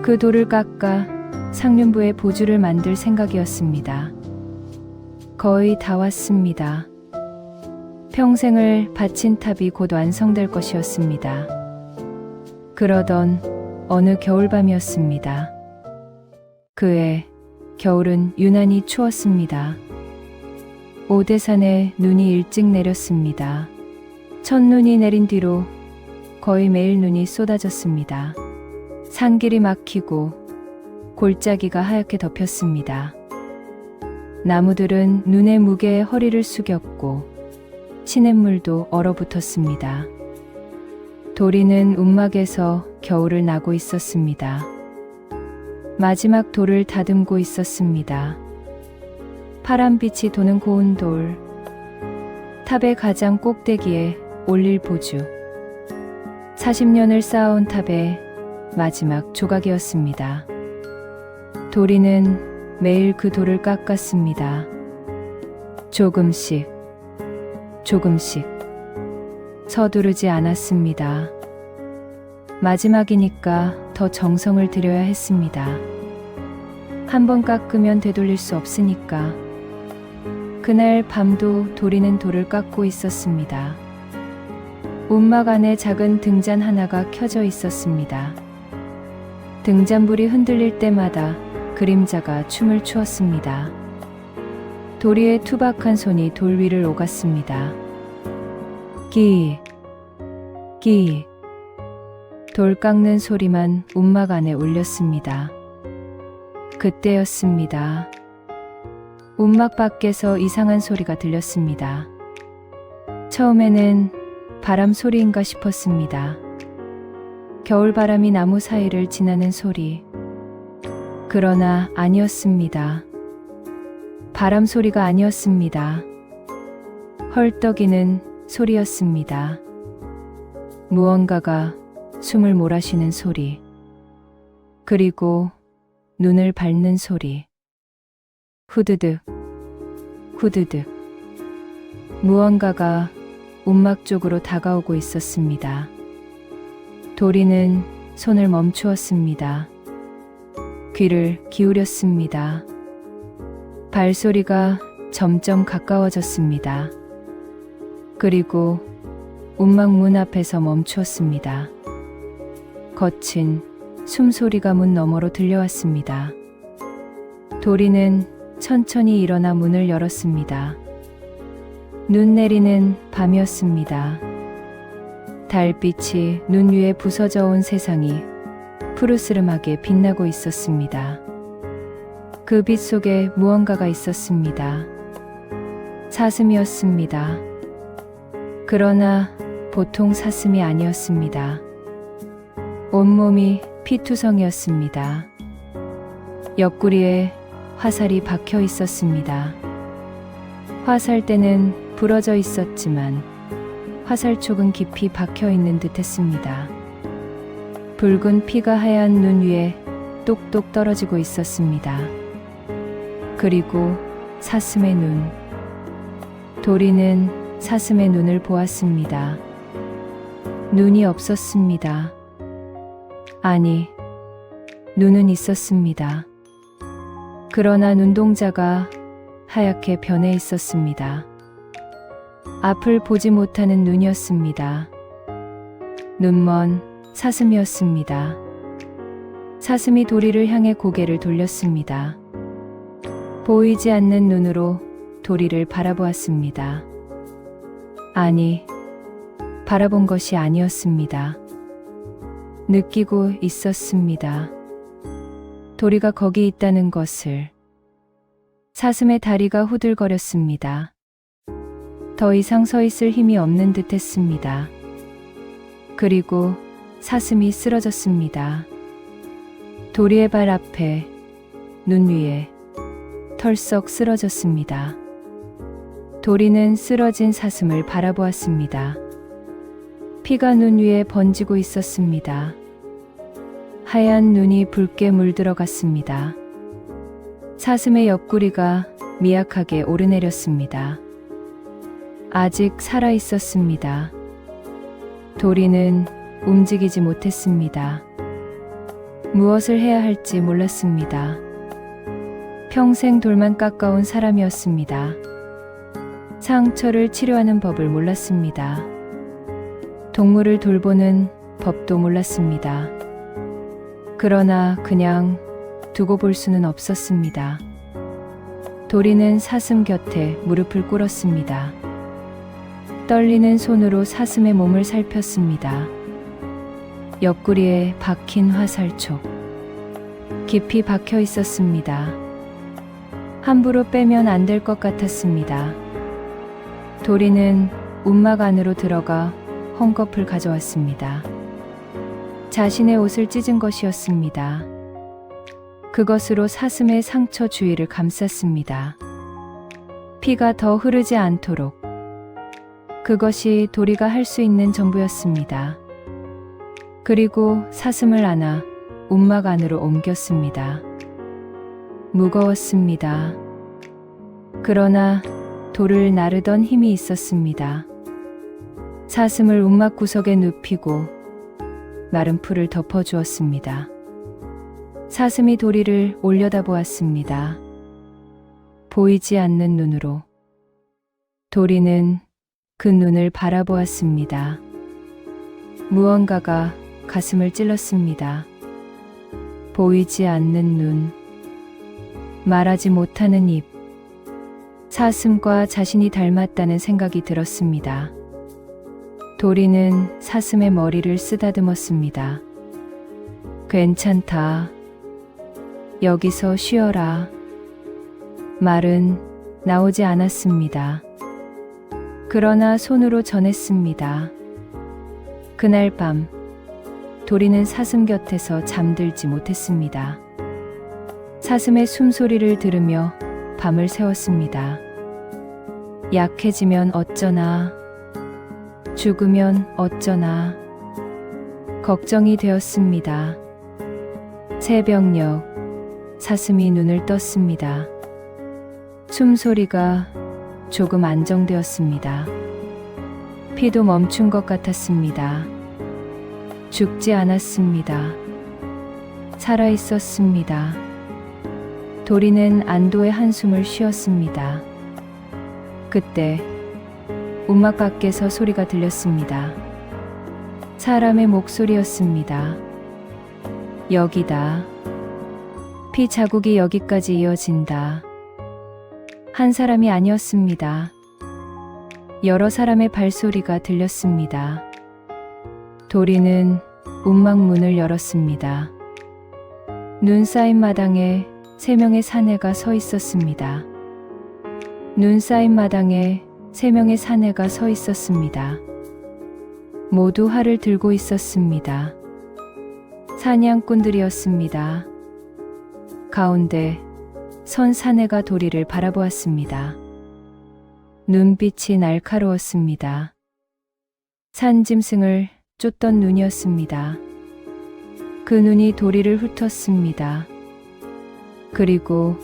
그 돌을 깎아 상륜부의 보주를 만들 생각이었습니다. 거의 다 왔습니다. 평생을 바친 탑이 곧 완성될 것이었습니다. 그러던 어느 겨울밤이었습니다. 그해 겨울은 유난히 추웠습니다. 오대산에 눈이 일찍 내렸습니다. 첫눈이 내린 뒤로 거의 매일 눈이 쏟아졌습니다. 산길이 막히고 골짜기가 하얗게 덮였습니다. 나무들은 눈의 무게에 허리를 숙였고 시냇물도 얼어붙었습니다. 도리는 움막에서 겨울을 나고 있었습니다. 마지막 돌을 다듬고 있었습니다. 파란빛이 도는 고운 돌. 탑의 가장 꼭대기에 올릴 보주. 40년을 쌓아온 탑의 마지막 조각이었습니다. 도리는 매일 그 돌을 깎았습니다. 조금씩, 조금씩. 서두르지 않았습니다. 마지막이니까 더 정성을 들여야 했습니다. 한 번 깎으면 되돌릴 수 없으니까. 그날 밤도 도리는 돌을 깎고 있었습니다. 움막 안에 작은 등잔 하나가 켜져 있었습니다. 등잔불이 흔들릴 때마다 그림자가 춤을 추었습니다. 도리의 투박한 손이 돌 위를 오갔습니다. 끼익, 끼익. 돌 깎는 소리만 움막 안에 울렸습니다. 그때였습니다. 움막 밖에서 이상한 소리가 들렸습니다. 처음에는 바람 소리인가 싶었습니다. 겨울바람이 나무 사이를 지나는 소리. 그러나 아니었습니다. 바람 소리가 아니었습니다. 헐떡이는 소리였습니다. 무언가가 숨을 몰아쉬는 소리. 그리고 눈을 밟는 소리. 후드득, 후드득. 무언가가 움막 쪽으로 다가오고 있었습니다. 도리는 손을 멈추었습니다. 귀를 기울였습니다. 발소리가 점점 가까워졌습니다. 그리고 움막 문 앞에서 멈추었습니다. 거친 숨소리가 문 너머로 들려왔습니다. 도리는 천천히 일어나 문을 열었습니다. 눈 내리는 밤이었습니다. 달빛이 눈 위에 부서져 온 세상이 푸르스름하게 빛나고 있었습니다. 그 빛 속에 무언가가 있었습니다. 사슴이었습니다. 그러나 보통 사슴이 아니었습니다. 온몸이 피투성이었습니다. 옆구리에 화살이 박혀 있었습니다. 화살대는 부러져 있었지만 화살촉은 깊이 박혀 있는 듯 했습니다. 붉은 피가 하얀 눈 위에 똑똑 떨어지고 있었습니다. 그리고 사슴의 눈. 도리는 사슴의 눈을 보았습니다. 눈이 없었습니다. 아니, 눈은 있었습니다. 그러나 눈동자가 하얗게 변해 있었습니다. 앞을 보지 못하는 눈이었습니다. 눈먼 사슴이었습니다. 사슴이 도리를 향해 고개를 돌렸습니다. 보이지 않는 눈으로 도리를 바라보았습니다. 아니, 바라본 것이 아니었습니다. 느끼고 있었습니다. 도리가 거기 있다는 것을. 사슴의 다리가 후들거렸습니다. 더 이상 서 있을 힘이 없는 듯 했습니다. 그리고 사슴이 쓰러졌습니다. 도리의 발 앞에, 눈 위에 털썩 쓰러졌습니다. 도리는 쓰러진 사슴을 바라보았습니다. 피가 눈 위에 번지고 있었습니다. 하얀 눈이 붉게 물들어갔습니다. 사슴의 옆구리가 미약하게 오르내렸습니다. 아직 살아 있었습니다. 도리는 움직이지 못했습니다. 무엇을 해야 할지 몰랐습니다. 평생 돌만 깎아온 사람이었습니다. 상처를 치료하는 법을 몰랐습니다. 동물을 돌보는 법도 몰랐습니다. 그러나 그냥 두고 볼 수는 없었습니다. 도리는 사슴 곁에 무릎을 꿇었습니다. 떨리는 손으로 사슴의 몸을 살폈습니다. 옆구리에 박힌 화살촉. 깊이 박혀 있었습니다. 함부로 빼면 안 될 것 같았습니다. 도리는 움막 안으로 들어가 헝겊을 가져왔습니다. 자신의 옷을 찢은 것이었습니다. 그것으로 사슴의 상처 주위를 감쌌습니다. 피가 더 흐르지 않도록. 그것이 도리가 할 수 있는 전부였습니다. 그리고 사슴을 안아 움막 안으로 옮겼습니다. 무거웠습니다. 그러나 돌을 나르던 힘이 있었습니다. 사슴을 움막 구석에 눕히고 마른 풀을 덮어주었습니다. 사슴이 도리를 올려다보았습니다. 보이지 않는 눈으로. 도리는 그 눈을 바라보았습니다. 무언가가 가슴을 찔렀습니다. 보이지 않는 눈, 말하지 못하는 입. 사슴과 자신이 닮았다는 생각이 들었습니다. 도리는 사슴의 머리를 쓰다듬었습니다. 괜찮다. 여기서 쉬어라. 말은 나오지 않았습니다. 그러나 손으로 전했습니다. 그날 밤, 도리는 사슴 곁에서 잠들지 못했습니다. 사슴의 숨소리를 들으며 밤을 새웠습니다. 약해지면 어쩌나, 죽으면 어쩌나, 걱정이 되었습니다. 새벽녘, 사슴이 눈을 떴습니다. 숨소리가 조금 안정되었습니다. 피도 멈춘 것 같았습니다. 죽지 않았습니다. 살아 있었습니다. 도리는 안도의 한숨을 쉬었습니다. 그때 움막 밖에서 소리가 들렸습니다. 사람의 목소리였습니다. 여기다. 피 자국이 여기까지 이어진다. 한 사람이 아니었습니다. 여러 사람의 발소리가 들렸습니다. 도리는 움막 문을 열었습니다. 눈 쌓인 마당에 3명의 사내가 서 있었습니다. 눈 쌓인 마당에 3명의 사내가 서 있었습니다. 모두 활을 들고 있었습니다. 사냥꾼들이었습니다. 가운데 선 사내가 도리를 바라보았습니다. 눈빛이 날카로웠습니다. 산짐승을 쫓던 눈이었습니다. 그 눈이 도리를 훑었습니다. 그리고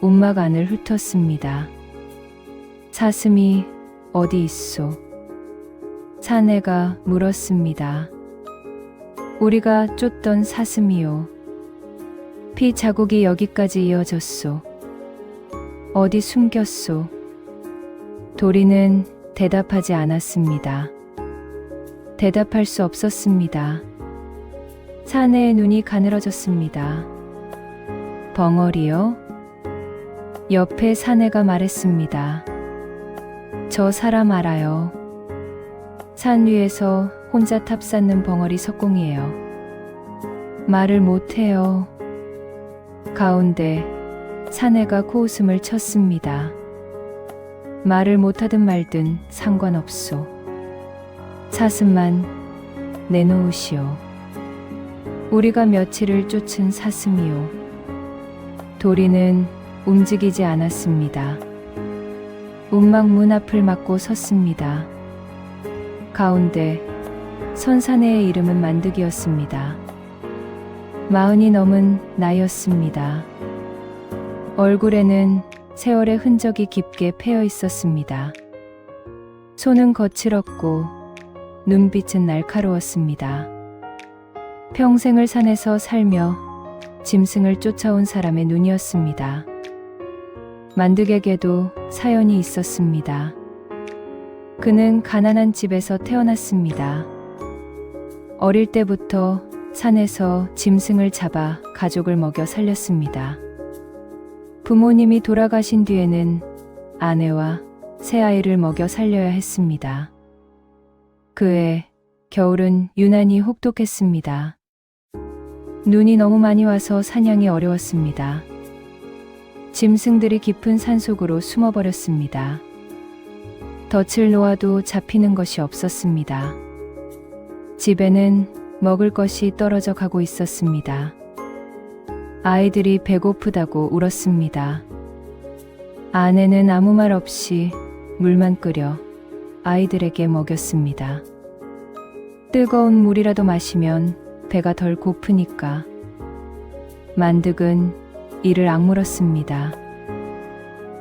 움막 안을 훑었습니다. 사슴이 어디 있소? 사내가 물었습니다. 우리가 쫓던 사슴이요. 피 자국이 여기까지 이어졌소. 어디 숨겼소? 도리는 대답하지 않았습니다. 대답할 수 없었습니다. 사내의 눈이 가늘어졌습니다. 벙어리요? 옆에 사내가 말했습니다. 저 사람 알아요. 산 위에서 혼자 탑쌓는 벙어리 석공이에요. 말을 못해요. 가운데 사내가 코웃음을 쳤습니다. 말을 못하든 말든 상관없소. 사슴만 내놓으시오. 우리가 며칠을 쫓은 사슴이요. 도리는 움직이지 않았습니다. 움막 문 앞을 막고 섰습니다. 가운데 선 사내의 이름은 만득이었습니다. 40이 넘은 나이였습니다. 얼굴에는 세월의 흔적이 깊게 패여 있었습니다. 손은 거칠었고 눈빛은 날카로웠습니다. 평생을 산에서 살며 짐승을 쫓아온 사람의 눈이었습니다. 만득에게도 사연이 있었습니다. 그는 가난한 집에서 태어났습니다. 어릴 때부터 산에서 짐승을 잡아 가족을 먹여 살렸습니다. 부모님이 돌아가신 뒤에는 아내와 새 아이를 먹여 살려야 했습니다. 그해 겨울은 유난히 혹독했습니다. 눈이 너무 많이 와서 사냥이 어려웠습니다. 짐승들이 깊은 산속으로 숨어버렸습니다. 덫을 놓아도 잡히는 것이 없었습니다. 집에는 먹을 것이 떨어져 가고 있었습니다. 아이들이 배고프다고 울었습니다. 아내는 아무 말 없이 물만 끓여 아이들에게 먹였습니다. 뜨거운 물이라도 마시면 배가 덜 고프니까. 만득은 이를 악물었습니다.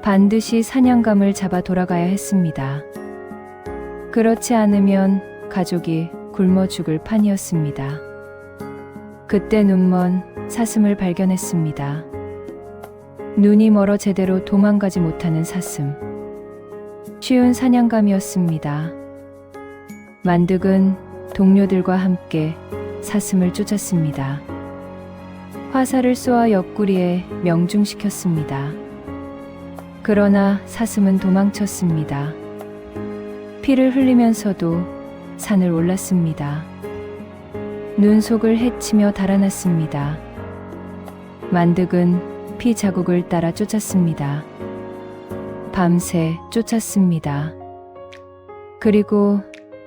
반드시 사냥감을 잡아 돌아가야 했습니다. 그렇지 않으면 가족이 굶어 죽을 판이었습니다. 그때 눈먼 사슴을 발견했습니다. 눈이 멀어 제대로 도망가지 못하는 사슴. 쉬운 사냥감이었습니다. 만득은 동료들과 함께 사슴을 쫓았습니다. 화살을 쏘아 옆구리에 명중시켰습니다. 그러나 사슴은 도망쳤습니다. 피를 흘리면서도 산을 올랐습니다. 눈 속을 헤치며 달아났습니다. 만득은 피 자국을 따라 쫓았습니다. 밤새 쫓았습니다. 그리고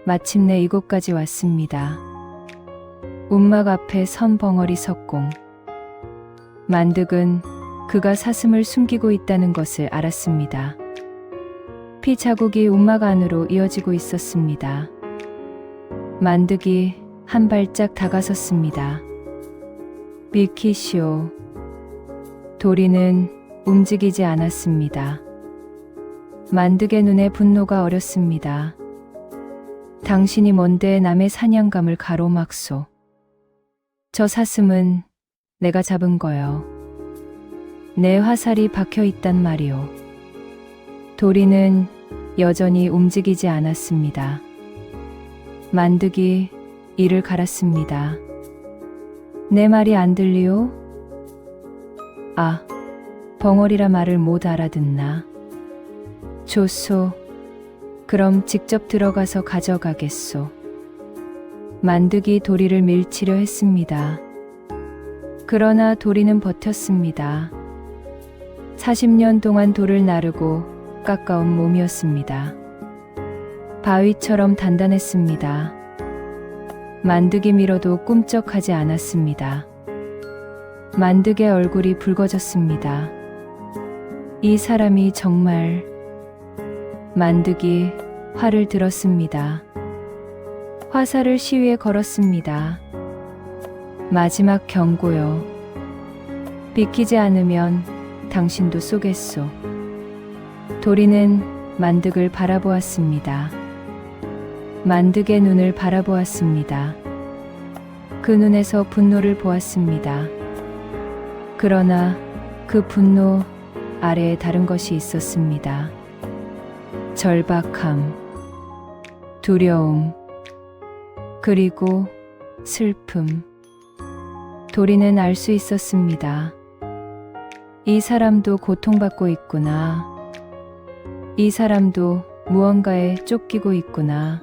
마침내 이곳까지 왔습니다. 움막 앞에 선 벙어리 석공. 만득은 그가 사슴을 숨기고 있다는 것을 알았습니다. 피 자국이 움막 안으로 이어지고 있었습니다. 만득이 한 발짝 다가섰습니다. 비키시오. 도리는 움직이지 않았습니다. 만득의 눈에 분노가 어렸습니다. 당신이 뭔데 남의 사냥감을 가로막소. 저 사슴은 내가 잡은 거요. 내 화살이 박혀 있단 말이오. 도리는 여전히 움직이지 않았습니다. 만득이 이를 갈았습니다. 내 말이 안 들리오? 아, 벙어리라 말을 못 알아듣나? 좋소. 그럼 직접 들어가서 가져가겠소. 만득이 도리를 밀치려 했습니다. 그러나 도리는 버텼습니다. 40년 동안 돌을 나르고 깎아온 몸이었습니다. 바위처럼 단단했습니다. 만득이 밀어도 꿈쩍하지 않았습니다. 만득의 얼굴이 붉어졌습니다. 이 사람이 정말... 만득이 활을 들었습니다. 화살을 시위에 걸었습니다. 마지막 경고요. 비키지 않으면 당신도 쏘겠소. 도리는 만득을 바라보았습니다. 만득의 눈을 바라보았습니다. 그 눈에서 분노를 보았습니다. 그러나 그 분노 아래에 다른 것이 있었습니다. 절박함, 두려움, 그리고 슬픔. 도리는 알 수 있었습니다. 이 사람도 고통받고 있구나. 이 사람도 무언가에 쫓기고 있구나.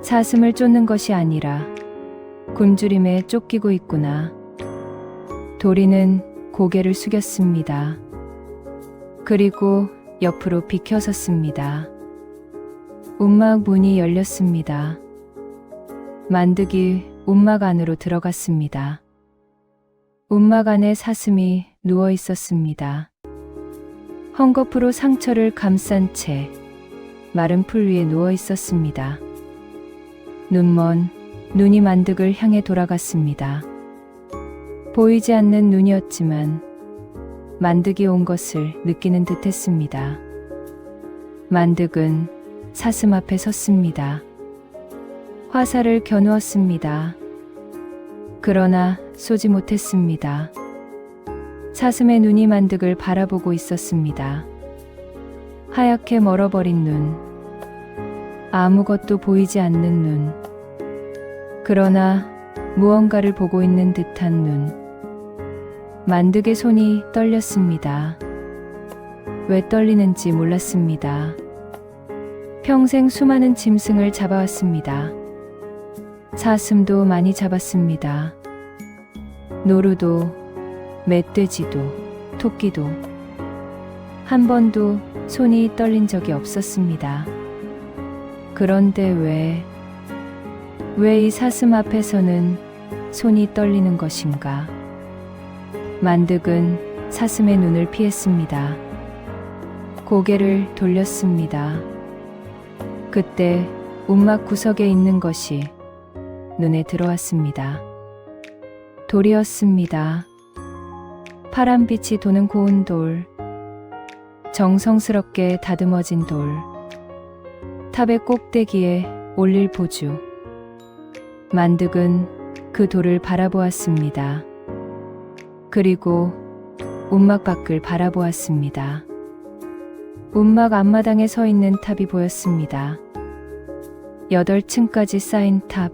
사슴을 쫓는 것이 아니라 굶주림에 쫓기고 있구나. 도리는 고개를 숙였습니다. 그리고 옆으로 비켜섰습니다. 움막 문이 열렸습니다. 만득이 움막 안으로 들어갔습니다. 움막 안에 사슴이 누워 있었습니다. 헝겊으로 상처를 감싼 채 마른 풀 위에 누워 있었습니다. 눈먼 눈이 만득을 향해 돌아갔습니다. 보이지 않는 눈이었지만 만득이 온 것을 느끼는 듯 했습니다. 만득은 사슴 앞에 섰습니다. 화살을 겨누었습니다. 그러나 쏘지 못했습니다. 사슴의 눈이 만득을 바라보고 있었습니다. 하얗게 멀어버린 눈, 아무것도 보이지 않는 눈, 그러나 무언가를 보고 있는 듯한 눈. 만득의 손이 떨렸습니다. 왜 떨리는지 몰랐습니다. 평생 수많은 짐승을 잡아왔습니다. 사슴도 많이 잡았습니다. 노루도, 멧돼지도, 토끼도. 한 번도 손이 떨린 적이 없었습니다. 그런데 왜 이 사슴 앞에서는 손이 떨리는 것인가? 만득은 사슴의 눈을 피했습니다. 고개를 돌렸습니다. 그때 움막 구석에 있는 것이 눈에 들어왔습니다. 돌이었습니다. 파란빛이 도는 고운 돌, 정성스럽게 다듬어진 돌, 탑의 꼭대기에 올릴 보주. 만득은 그 돌을 바라보았습니다. 그리고 움막 밖을 바라보았습니다. 움막 앞마당에 서 있는 탑이 보였습니다. 8층까지 쌓인 탑,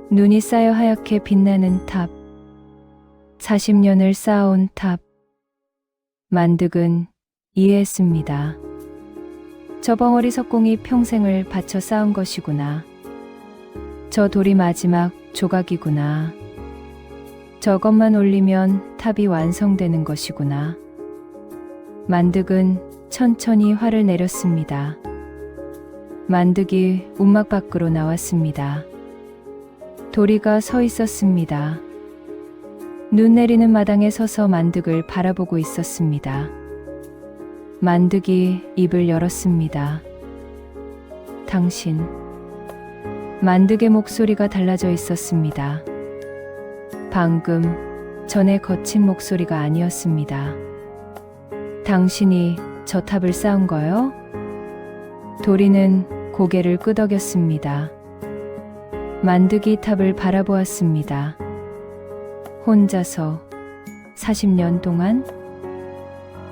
눈이 쌓여 하얗게 빛나는 탑, 40년을 쌓아온 탑. 만득은 이해했습니다. 저 벙어리 석공이 평생을 바쳐 쌓은 것이구나. 저 돌이 마지막 조각이구나. 저것만 올리면 탑이 완성되는 것이구나. 만득은 천천히 활을 내렸습니다. 만득이 움막 밖으로 나왔습니다. 도리가 서 있었습니다. 눈 내리는 마당에 서서 만득을 바라보고 있었습니다. 만득이 입을 열었습니다. 당신. 만득의 목소리가 달라져 있었습니다. 방금 전에 거친 목소리가 아니었습니다. 당신이 저 탑을 쌓은 거요? 도리는 고개를 끄덕였습니다. 만득이 탑을 바라보았습니다. 혼자서 40년 동안?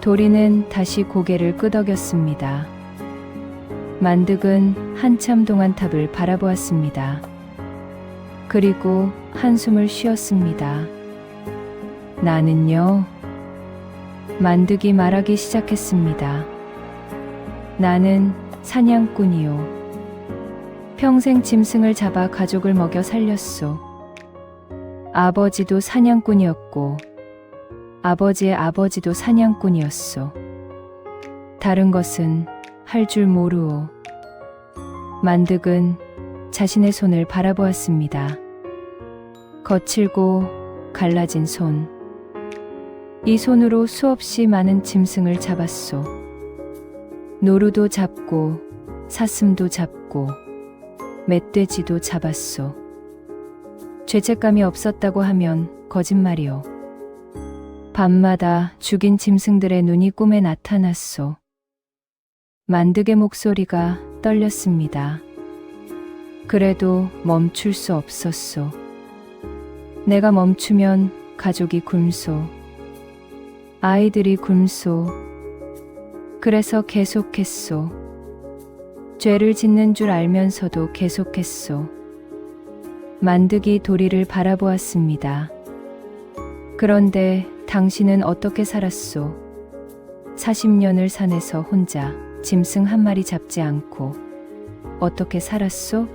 도리는 다시 고개를 끄덕였습니다. 만득은 한참 동안 탑을 바라보았습니다. 그리고 한숨을 쉬었습니다. 나는요. 만득이 말하기 시작했습니다. 나는 사냥꾼이요. 평생 짐승을 잡아 가족을 먹여 살렸소. 아버지도 사냥꾼이었고 아버지의 아버지도 사냥꾼이었소. 다른 것은 할 줄 모르오. 만득은 자신의 손을 바라보았습니다. 거칠고 갈라진 손. 이 손으로 수없이 많은 짐승을 잡았소. 노루도 잡고 사슴도 잡고 멧돼지도 잡았소. 죄책감이 없었다고 하면 거짓말이오. 밤마다 죽인 짐승들의 눈이 꿈에 나타났소. 만득의 목소리가 떨렸습니다. 그래도 멈출 수 없었소. 내가 멈추면 가족이 굶소. 아이들이 굶소. 그래서 계속했소. 죄를 짓는 줄 알면서도 계속했소. 만득이 도리를 바라보았습니다. 그런데 당신은 어떻게 살았소? 40년을 산에서 혼자 짐승 한 마리 잡지 않고 어떻게 살았소?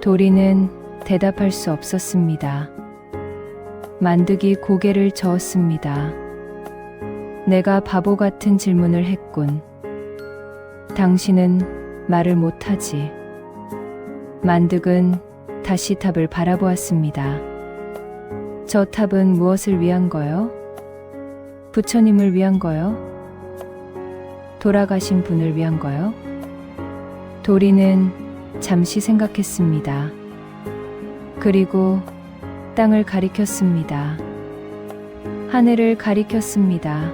도리는 대답할 수 없었습니다. 만득이 고개를 저었습니다. 내가 바보 같은 질문을 했군. 당신은 말을 못하지. 만득은 다시 탑을 바라보았습니다. 저 탑은 무엇을 위한 거요? 부처님을 위한 거요? 돌아가신 분을 위한 거요? 도리는 잠시 생각했습니다. 그리고 땅을 가리켰습니다. 하늘을 가리켰습니다.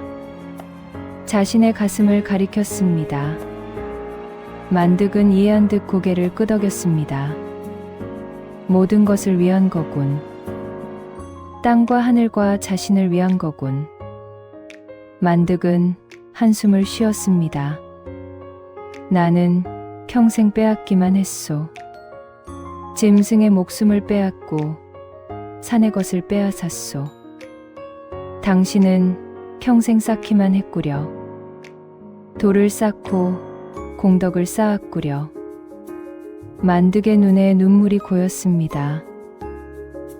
자신의 가슴을 가리켰습니다. 만득은 이해한 듯 고개를 끄덕였습니다. 모든 것을 위한 거군. 땅과 하늘과 자신을 위한 거군. 만득은 한숨을 쉬었습니다. 나는 평생 빼앗기만 했소. 짐승의 목숨을 빼앗고 산의 것을 빼앗았소. 당신은 평생 쌓기만 했구려. 돌을 쌓고 공덕을 쌓았구려. 만득의 눈에 눈물이 고였습니다.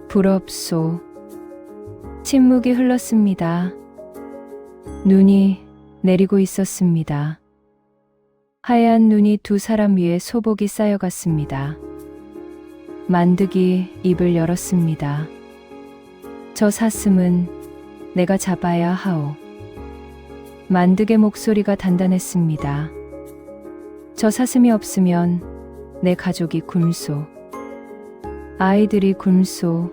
부럽소. 침묵이 흘렀습니다. 눈이 내리고 있었습니다. 하얀 눈이 두 사람 위에 소복이 쌓여갔습니다. 만득이 입을 열었습니다. 저 사슴은 내가 잡아야 하오. 만득의 목소리가 단단했습니다. 저 사슴이 없으면 내 가족이 굶소. 아이들이 굶소.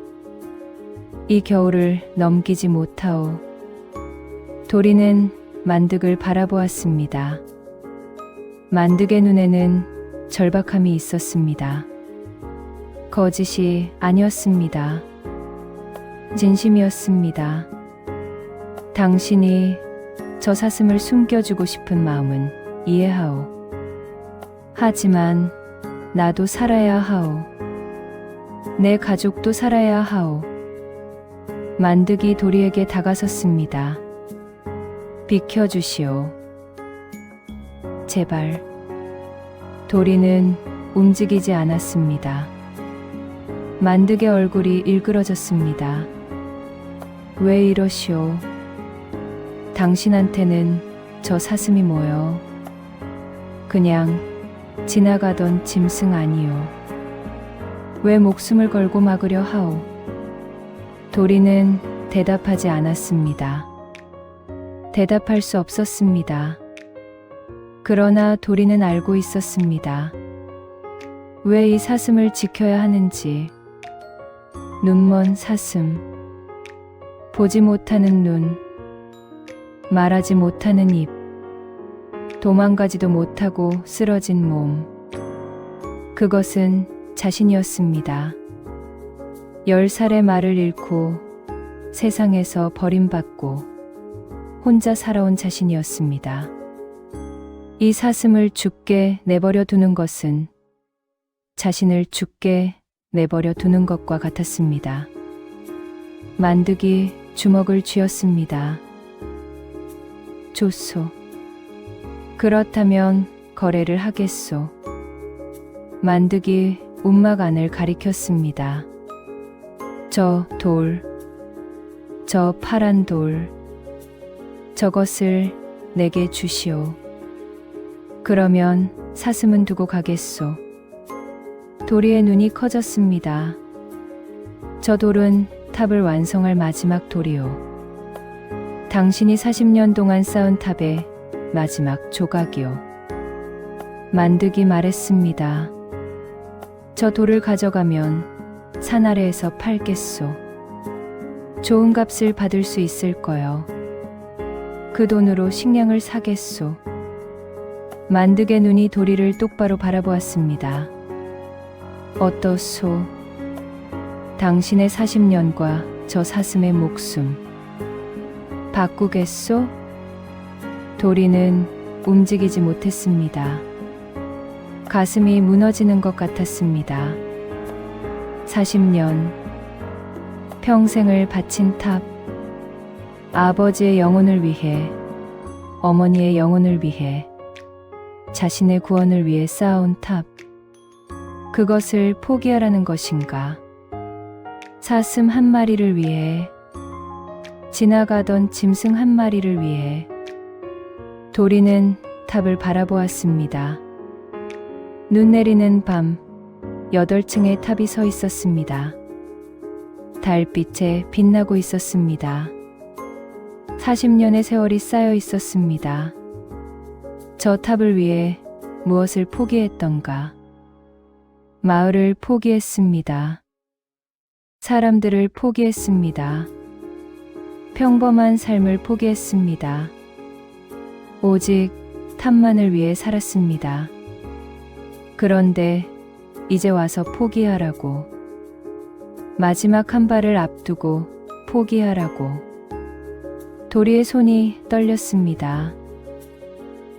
이 겨울을 넘기지 못하오. 도리는 만득을 바라보았습니다. 만득의 눈에는 절박함이 있었습니다. 거짓이 아니었습니다. 진심이었습니다. 당신이 저 사슴을 숨겨주고 싶은 마음은 이해하오. 하지만 나도 살아야 하오. 내 가족도 살아야 하오. 만득이 도리에게 다가섰습니다. 비켜주시오. 제발. 도리는 움직이지 않았습니다. 만득의 얼굴이 일그러졌습니다. 왜 이러시오? 당신한테는 저 사슴이 뭐여? 그냥 지나가던 짐승 아니요. 왜 목숨을 걸고 막으려 하오? 도리는 대답하지 않았습니다. 대답할 수 없었습니다. 그러나 도리는 알고 있었습니다. 왜 이 사슴을 지켜야 하는지. 눈먼 사슴. 보지 못하는 눈. 말하지 못하는 입. 도망가지도 못하고 쓰러진 몸. 그것은 자신이었습니다. 10살의 말을 잃고 세상에서 버림받고 혼자 살아온 자신이었습니다. 이 사슴을 죽게 내버려 두는 것은 자신을 죽게 내버려 두는 것과 같았습니다. 만득이 주먹을 쥐었습니다. 좋소. 그렇다면 거래를 하겠소. 만득이 움막 안을 가리켰습니다. 저 돌, 저 파란 돌, 저것을 내게 주시오. 그러면 사슴은 두고 가겠소. 도리의 눈이 커졌습니다. 저 돌은 탑을 완성할 마지막 돌이오. 당신이 40년 동안 쌓은 탑의 마지막 조각이오. 만득이 말했습니다. 저 돌을 가져가면 산 아래에서 팔겠소. 좋은 값을 받을 수 있을 거요. 그 돈으로 식량을 사겠소. 만득의 눈이 도리를 똑바로 바라보았습니다. 어떠소? 당신의 40년과 저 사슴의 목숨 바꾸겠소? 도리는 움직이지 못했습니다. 가슴이 무너지는 것 같았습니다. 40년, 평생을 바친 탑, 아버지의 영혼을 위해, 어머니의 영혼을 위해, 자신의 구원을 위해 쌓아온 탑, 그것을 포기하라는 것인가? 사슴 한 마리를 위해, 지나가던 짐승 한 마리를 위해, 도리는 탑을 바라보았습니다. 눈 내리는 밤, 8층의 탑이 서 있었습니다. 달빛에 빛나고 있었습니다. 40년의 세월이 쌓여 있었습니다. 저 탑을 위해 무엇을 포기했던가? 마을을 포기했습니다. 사람들을 포기했습니다. 평범한 삶을 포기했습니다. 오직 탑만을 위해 살았습니다. 그런데 이제 와서 포기하라고. 마지막 한 발을 앞두고 포기하라고. 도리의 손이 떨렸습니다.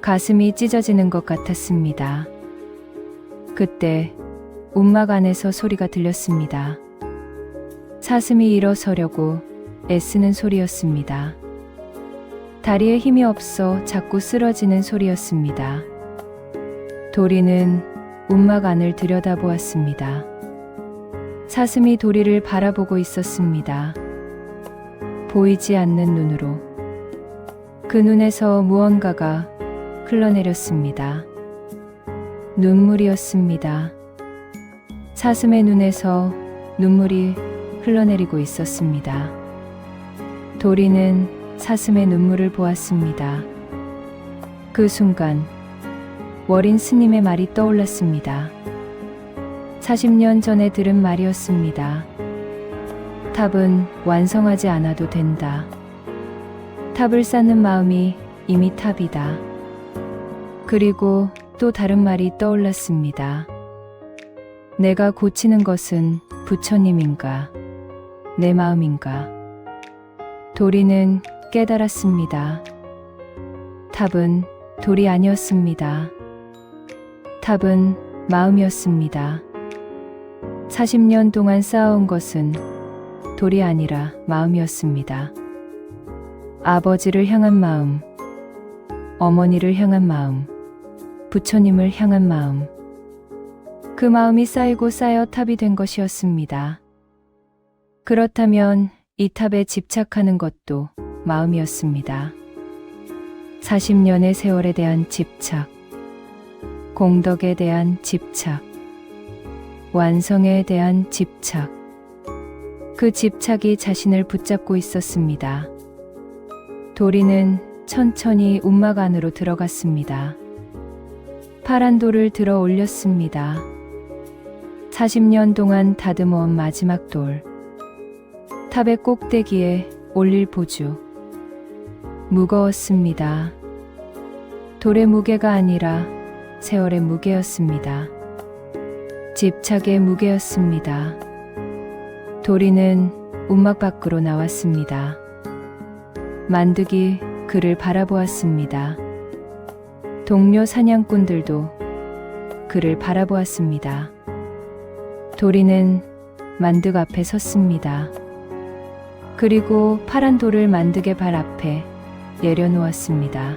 가슴이 찢어지는 것 같았습니다. 그때 움막 안에서 소리가 들렸습니다. 사슴이 일어서려고 애쓰는 소리였습니다. 다리에 힘이 없어 자꾸 쓰러지는 소리였습니다. 도리는 움막 안을 들여다보았습니다. 사슴이 도리를 바라보고 있었습니다. 보이지 않는 눈으로. 그 눈에서 무언가가 흘러내렸습니다. 눈물이었습니다. 사슴의 눈에서 눈물이 흘러내리고 있었습니다. 도리는 사슴의 눈물을 보았습니다. 그 순간 워린 스님의 말이 떠올랐습니다. 40년 전에 들은 말이었습니다. 탑은 완성하지 않아도 된다. 탑을 쌓는 마음이 이미 탑이다. 그리고 또 다른 말이 떠올랐습니다. 내가 고치는 것은 부처님인가, 내 마음인가? 도리는 깨달았습니다. 탑은 돌이 아니었습니다. 탑은 마음이었습니다. 40년 동안 쌓아온 것은 돌이 아니라 마음이었습니다. 아버지를 향한 마음, 어머니를 향한 마음, 부처님을 향한 마음. 그 마음이 쌓이고 쌓여 탑이 된 것이었습니다. 그렇다면 이 탑에 집착하는 것도 마음이었습니다. 40년의 세월에 대한 집착, 공덕에 대한 집착, 완성에 대한 집착. 그 집착이 자신을 붙잡고 있었습니다. 도리는 천천히 움막 안으로 들어갔습니다. 파란 돌을 들어 올렸습니다. 40년 동안 다듬어온 마지막 돌. 탑의 꼭대기에 올릴 보주. 무거웠습니다. 돌의 무게가 아니라 세월의 무게였습니다. 집착의 무게였습니다. 도리는 움막 밖으로 나왔습니다. 만득이 그를 바라보았습니다. 동료 사냥꾼들도 그를 바라보았습니다. 도리는 만득 앞에 섰습니다. 그리고 파란 돌을 만득의 발 앞에 내려놓았습니다.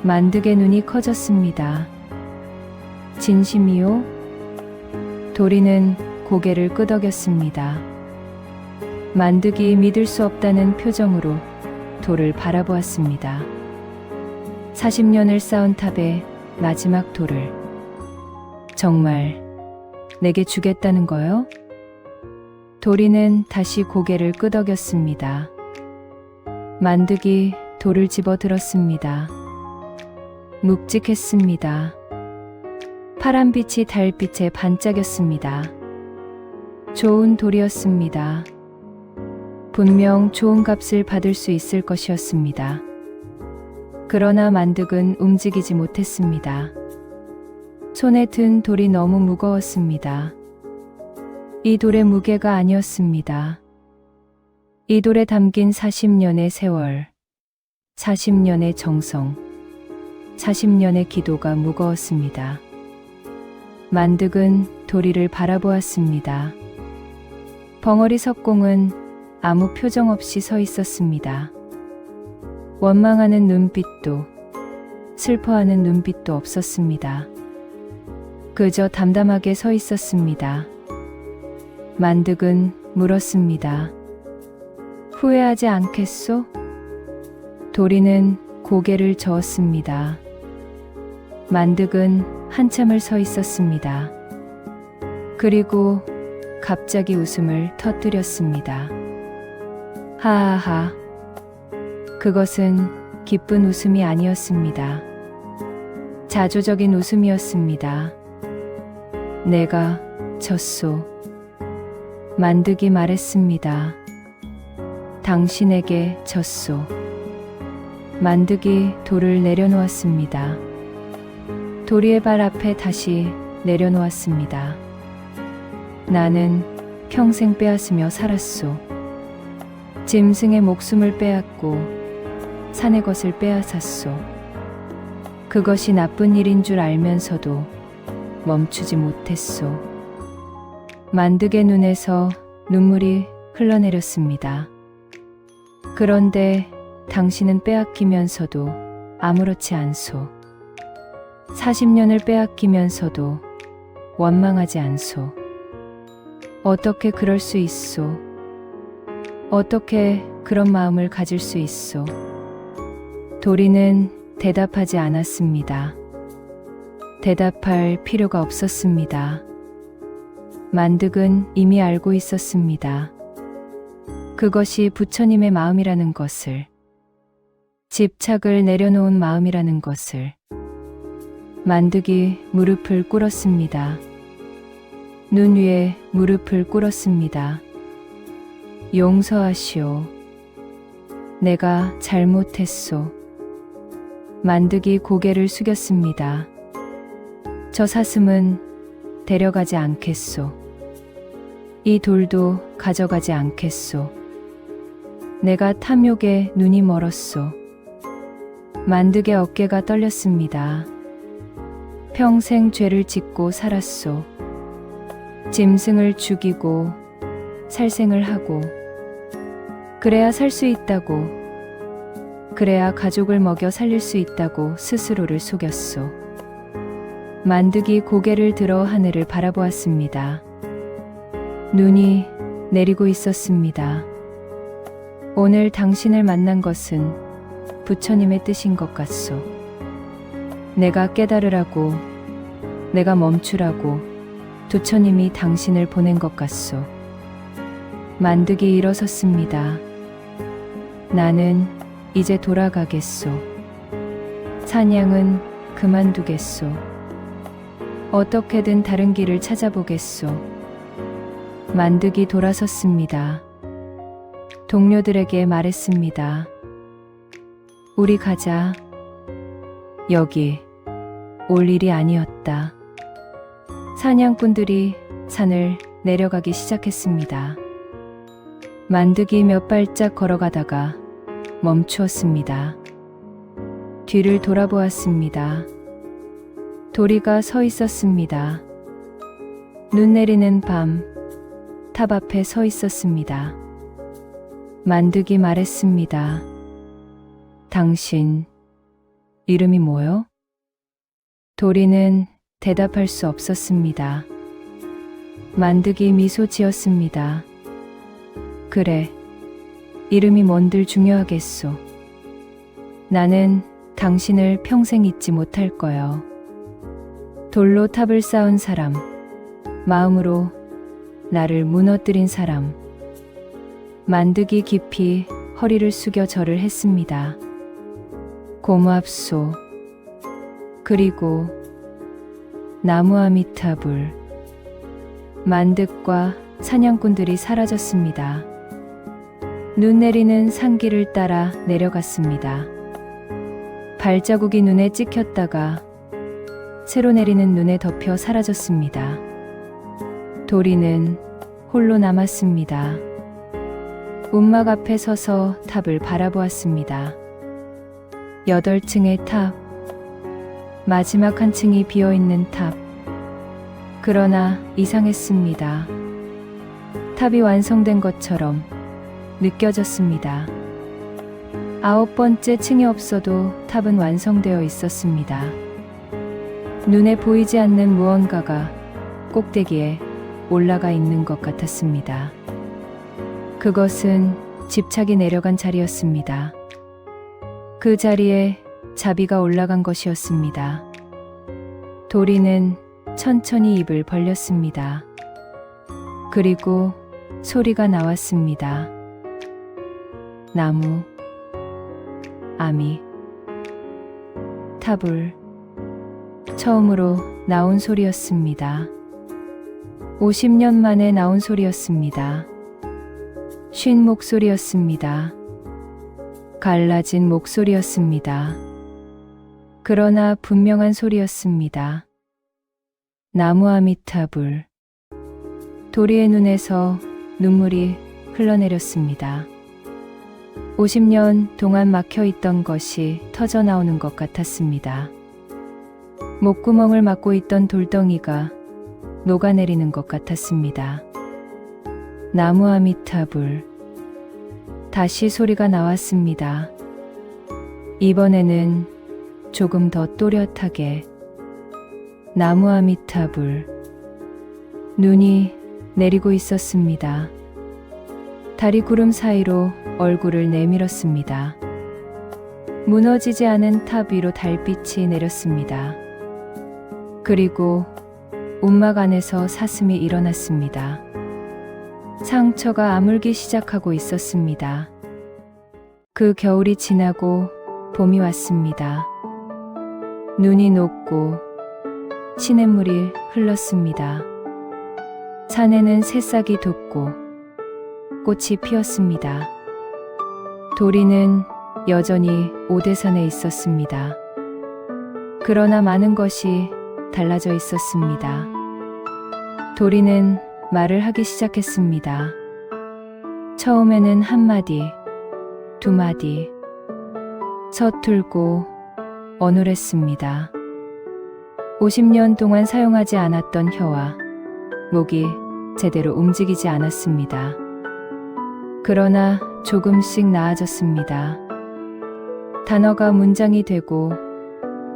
만득의 눈이 커졌습니다. 진심이요? 도리는 고개를 끄덕였습니다. 만득이 믿을 수 없다는 표정으로 돌을 바라보았습니다. 40년을 쌓은 탑의 마지막 돌을 정말 내게 주겠다는 거요? 도리는 다시 고개를 끄덕였습니다. 만득이 돌을 집어 들었습니다. 묵직했습니다. 파란빛이 달빛에 반짝였습니다. 좋은 돌이었습니다. 분명 좋은 값을 받을 수 있을 것이었습니다. 그러나 만득은 움직이지 못했습니다. 손에 든 돌이 너무 무거웠습니다. 이 돌의 무게가 아니었습니다. 이 돌에 담긴 40년의 세월, 40년의 정성, 40년의 기도가 무거웠습니다. 만득은 도리를 바라보았습니다. 벙어리 석공은 아무 표정 없이 서 있었습니다. 원망하는 눈빛도 슬퍼하는 눈빛도 없었습니다. 그저 담담하게 서 있었습니다. 만득은 물었습니다. 후회하지 않겠소? 도리는 고개를 저었습니다. 만득은 한참을 서 있었습니다. 그리고 갑자기 웃음을 터뜨렸습니다. 하하하. 그것은 기쁜 웃음이 아니었습니다. 자조적인 웃음이었습니다. 내가 졌소. 만득이 말했습니다. 당신에게 졌소. 만득이 돌을 내려놓았습니다. 도리의 발 앞에 다시 내려놓았습니다. 나는 평생 빼앗으며 살았소. 짐승의 목숨을 빼앗고 산의 것을 빼앗았소. 그것이 나쁜 일인 줄 알면서도 멈추지 못했소. 만득의 눈에서 눈물이 흘러내렸습니다. 그런데 당신은 빼앗기면서도 아무렇지 않소. 40년을 빼앗기면서도 원망하지 않소. 어떻게 그럴 수 있소? 어떻게 그런 마음을 가질 수 있소? 도리는 대답하지 않았습니다. 대답할 필요가 없었습니다. 만득은 이미 알고 있었습니다. 그것이 부처님의 마음이라는 것을, 집착을 내려놓은 마음이라는 것을. 만득이 무릎을 꿇었습니다. 눈 위에 무릎을 꿇었습니다. 용서하시오. 내가 잘못했소. 만득이 고개를 숙였습니다. 저 사슴은 데려가지 않겠소. 이 돌도 가져가지 않겠소. 내가 탐욕에 눈이 멀었소. 만득의 어깨가 떨렸습니다. 평생 죄를 짓고 살았소. 짐승을 죽이고 살생을 하고 그래야 살 수 있다고, 그래야 가족을 먹여 살릴 수 있다고 스스로를 속였소. 만득이 고개를 들어 하늘을 바라보았습니다. 눈이 내리고 있었습니다. 오늘 당신을 만난 것은 부처님의 뜻인 것 같소. 내가 깨달으라고, 내가 멈추라고 부처님이 당신을 보낸 것 같소. 만득이 일어섰습니다. 나는 이제 돌아가겠소. 사냥은 그만두겠소. 어떻게든 다른 길을 찾아보겠소. 만득이 돌아섰습니다. 동료들에게 말했습니다. 우리 가자. 여기 올 일이 아니었다. 사냥꾼들이 산을 내려가기 시작했습니다. 만득이 몇 발짝 걸어가다가 멈추었습니다. 뒤를 돌아보았습니다. 도리가 서 있었습니다. 눈 내리는 밤, 탑 앞에 서 있었습니다. 만득이 말했습니다. 당신, 이름이 뭐요? 도리는 대답할 수 없었습니다. 만득이 미소 지었습니다. 그래, 이름이 뭔들 중요하겠소. 나는 당신을 평생 잊지 못할 거요. 돌로 탑을 쌓은 사람, 마음으로 나를 무너뜨린 사람. 만득이 깊이 허리를 숙여 절을 했습니다. 고맙소. 그리고 나무 아미타불. 만득과 사냥꾼들이 사라졌습니다. 눈 내리는 산길을 따라 내려갔습니다. 발자국이 눈에 찍혔다가 새로 내리는 눈에 덮여 사라졌습니다. 도리는 홀로 남았습니다. 움막 앞에 서서 탑을 바라보았습니다. 8층의 탑, 마지막 한 층이 비어있는 탑. 그러나 이상했습니다. 탑이 완성된 것처럼 느껴졌습니다. 9번째 층이 없어도 탑은 완성되어 있었습니다. 눈에 보이지 않는 무언가가 꼭대기에 올라가 있는 것 같았습니다. 그것은 집착이 내려간 자리였습니다. 그 자리에 자비가 올라간 것이었습니다. 도리는 천천히 입을 벌렸습니다. 그리고 소리가 나왔습니다. 나무, 아미, 타불. 처음으로 나온 소리였습니다. 50년 만에 나온 소리였습니다. 쉰 목소리였습니다. 갈라진 목소리였습니다. 그러나 분명한 소리였습니다. 나무 아미타불. 도리의 눈에서 눈물이 흘러내렸습니다. 50년 동안 막혀있던 것이 터져 나오는 것 같았습니다. 목구멍을 막고 있던 돌덩이가 녹아내리는 것 같았습니다. 나무 아미타불. 다시 소리가 나왔습니다. 이번에는 조금 더 또렷하게. 나무 아미타불. 눈이 내리고 있었습니다. 달이 구름 사이로 얼굴을 내밀었습니다. 무너지지 않은 탑 위로 달빛이 내렸습니다. 그리고 움막 안에서 사슴이 일어났습니다. 상처가 아물기 시작하고 있었습니다. 그 겨울이 지나고 봄이 왔습니다. 눈이 녹고 시냇물이 흘렀습니다. 산에는 새싹이 돋고 꽃이 피었습니다. 도리는 여전히 오대산에 있었습니다. 그러나 많은 것이 달라져 있었습니다. 도리는 말을 하기 시작했습니다. 처음에는 한마디, 두마디, 서툴고 어눌했습니다. 50년 동안 사용하지 않았던 혀와 목이 제대로 움직이지 않았습니다. 그러나 조금씩 나아졌습니다. 단어가 문장이 되고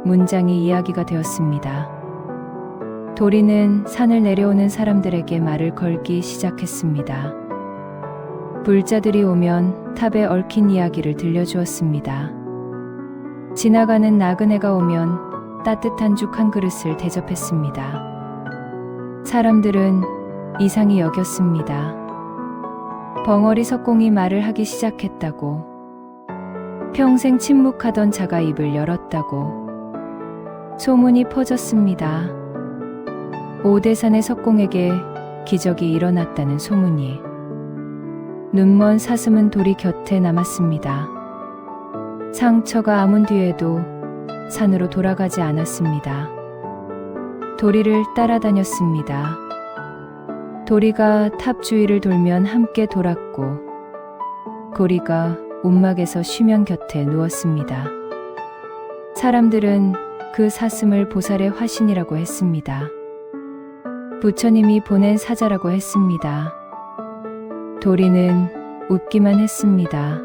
문장이 이야기가 되었습니다. 도리는 산을 내려오는 사람들에게 말을 걸기 시작했습니다. 불자들이 오면 탑에 얽힌 이야기를 들려주었습니다. 지나가는 나그네가 오면 따뜻한 죽 한 그릇을 대접했습니다. 사람들은 이상히 여겼습니다. 벙어리 석공이 말을 하기 시작했다고, 평생 침묵하던 자가 입을 열었다고 소문이 퍼졌습니다. 오대산의 석공에게 기적이 일어났다는 소문이. 눈먼 사슴은 도리 곁에 남았습니다. 상처가 아문 뒤에도 산으로 돌아가지 않았습니다. 도리를 따라다녔습니다. 도리가 탑 주위를 돌면 함께 돌았고, 고리가 움막에서 쉬면 곁에 누웠습니다. 사람들은 그 사슴을 보살의 화신이라고 했습니다. 부처님이 보낸 사자라고 했습니다. 도리는 웃기만 했습니다.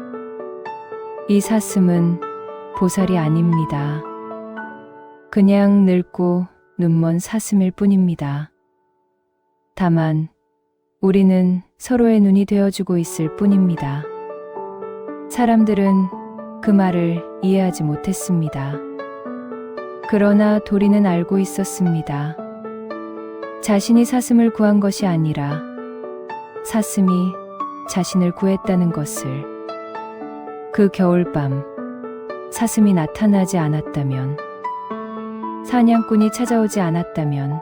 이 사슴은 보살이 아닙니다. 그냥 늙고 눈먼 사슴일 뿐입니다. 다만 우리는 서로의 눈이 되어주고 있을 뿐입니다. 사람들은 그 말을 이해하지 못했습니다. 그러나 도리는 알고 있었습니다. 자신이 사슴을 구한 것이 아니라 사슴이 자신을 구했다는 것을. 그 겨울밤 사슴이 나타나지 않았다면, 사냥꾼이 찾아오지 않았다면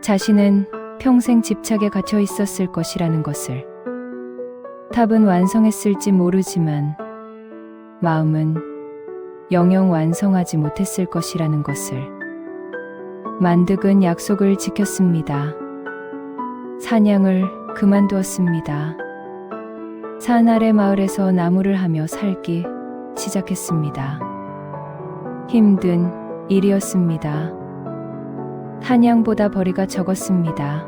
자신은 평생 집착에 갇혀 있었을 것이라는 것을. 탑은 완성했을지 모르지만 마음은 영영 완성하지 못했을 것이라는 것을. 만득은 약속을 지켰습니다. 사냥을 그만두었습니다. 산 아래 마을에서 나무를 하며 살기 시작했습니다. 힘든 일이었습니다. 한양보다 벌이가 적었습니다.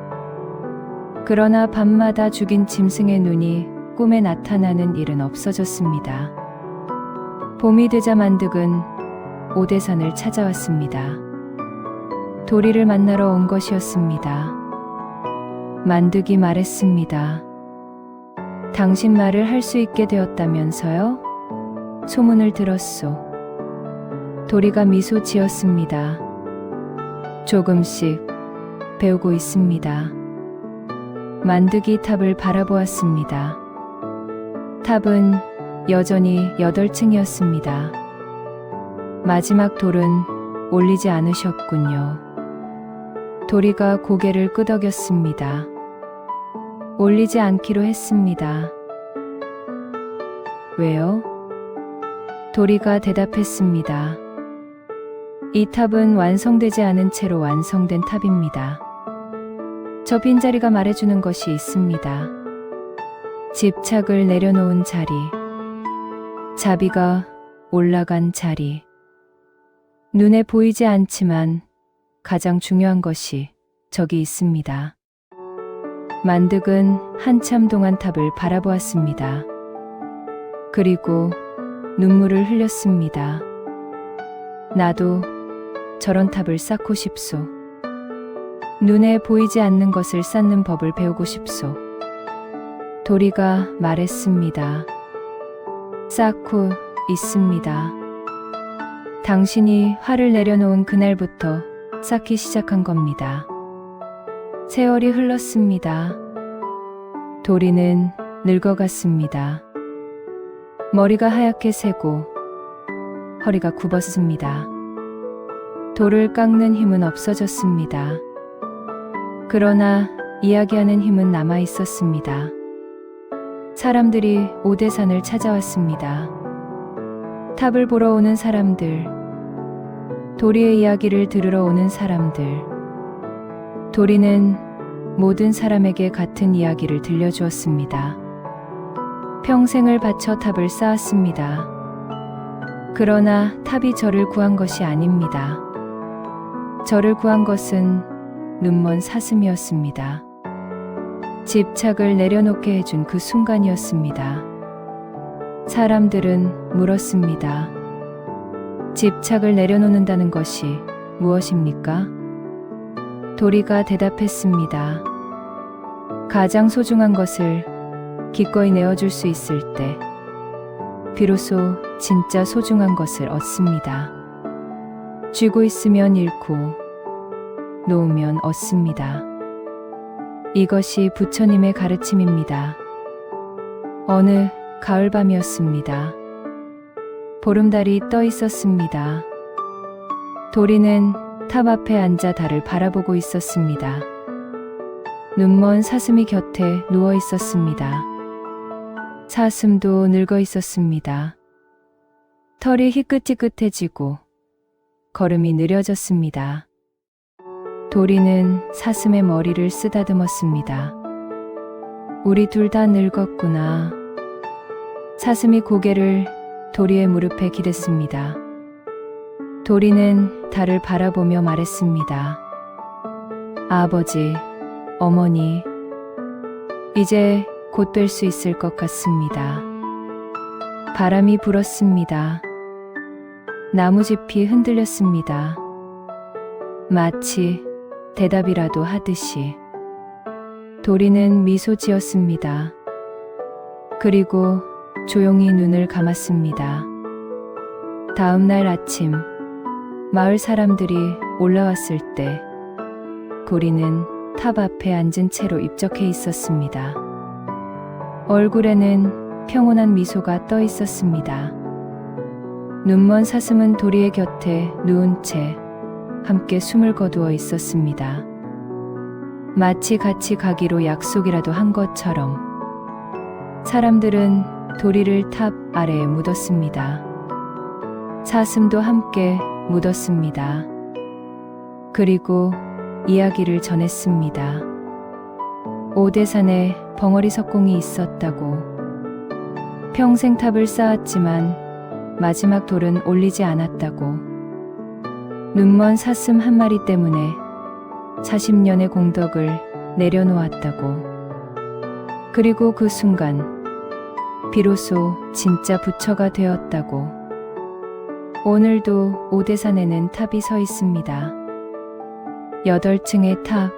그러나 밤마다 죽인 짐승의 눈이 꿈에 나타나는 일은 없어졌습니다. 봄이 되자 만득은 오대산을 찾아왔습니다. 도리를 만나러 온 것이었습니다. 만득이 말했습니다. 당신 말을 할 수 있게 되었다면서요? 소문을 들었소. 도리가 미소 지었습니다. 조금씩 배우고 있습니다. 만득이 탑을 바라보았습니다. 탑은 여전히 8층이었습니다. 마지막 돌은 올리지 않으셨군요. 도리가 고개를 끄덕였습니다. 올리지 않기로 했습니다. 왜요? 도리가 대답했습니다. 이 탑은 완성되지 않은 채로 완성된 탑입니다. 저 빈자리가 말해주는 것이 있습니다. 집착을 내려놓은 자리, 자비가 올라간 자리. 눈에 보이지 않지만 가장 중요한 것이 저기 있습니다. 만득은 한참 동안 탑을 바라보았습니다. 그리고 눈물을 흘렸습니다. 나도 저런 탑을 쌓고 싶소. 눈에 보이지 않는 것을 쌓는 법을 배우고 싶소. 도리가 말했습니다. 쌓고 있습니다. 당신이 화를 내려놓은 그날부터 쌓기 시작한 겁니다. 세월이 흘렀습니다. 도리는 늙어갔습니다. 머리가 하얗게 새고 허리가 굽었습니다. 돌을 깎는 힘은 없어졌습니다. 그러나 이야기하는 힘은 남아 있었습니다. 사람들이 오대산을 찾아왔습니다. 탑을 보러 오는 사람들, 도리의 이야기를 들으러 오는 사람들. 도리는 모든 사람에게 같은 이야기를 들려주었습니다. 평생을 바쳐 탑을 쌓았습니다. 그러나 탑이 저를 구한 것이 아닙니다. 저를 구한 것은 눈먼 사슴이었습니다. 집착을 내려놓게 해준 그 순간이었습니다. 사람들은 물었습니다. 집착을 내려놓는다는 것이 무엇입니까? 도리가 대답했습니다. 가장 소중한 것을 기꺼이 내어줄 수 있을 때 비로소 진짜 소중한 것을 얻습니다. 쥐고 있으면 잃고 놓으면 얻습니다. 이것이 부처님의 가르침입니다. 어느 가을밤이었습니다. 보름달이 떠 있었습니다. 도리는 탑 앞에 앉아 달을 바라보고 있었습니다. 눈먼 사슴이 곁에 누워 있었습니다. 사슴도 늙어 있었습니다. 털이 희끗희끗해지고 걸음이 느려졌습니다. 도리는 사슴의 머리를 쓰다듬었습니다. 우리 둘 다 늙었구나. 사슴이 고개를 도리의 무릎에 기댔습니다. 도리는 달을 바라보며 말했습니다. 아버지, 어머니, 이제 곧 뵐 수 있을 것 같습니다. 바람이 불었습니다. 나무짚이 흔들렸습니다. 마치 대답이라도 하듯이. 도리는 미소 지었습니다. 그리고 조용히 눈을 감았습니다. 다음 날 아침, 마을 사람들이 올라왔을 때 도리는 탑 앞에 앉은 채로 입적해 있었습니다. 얼굴에는 평온한 미소가 떠 있었습니다. 눈먼 사슴은 도리의 곁에 누운 채 함께 숨을 거두어 있었습니다. 마치 같이 가기로 약속이라도 한 것처럼 사람들은 도리를 탑 아래에 묻었습니다. 사슴도 함께 묻었습니다. 그리고 이야기를 전했습니다. 오대산에 벙어리 석공이 있었다고. 평생 탑을 쌓았지만 마지막 돌은 올리지 않았다고. 눈먼 사슴 한 마리 때문에 40년의 공덕을 내려놓았다고. 그리고 그 순간 비로소 진짜 부처가 되었다고. 오늘도 오대산에는 탑이 서 있습니다. 8층의 탑,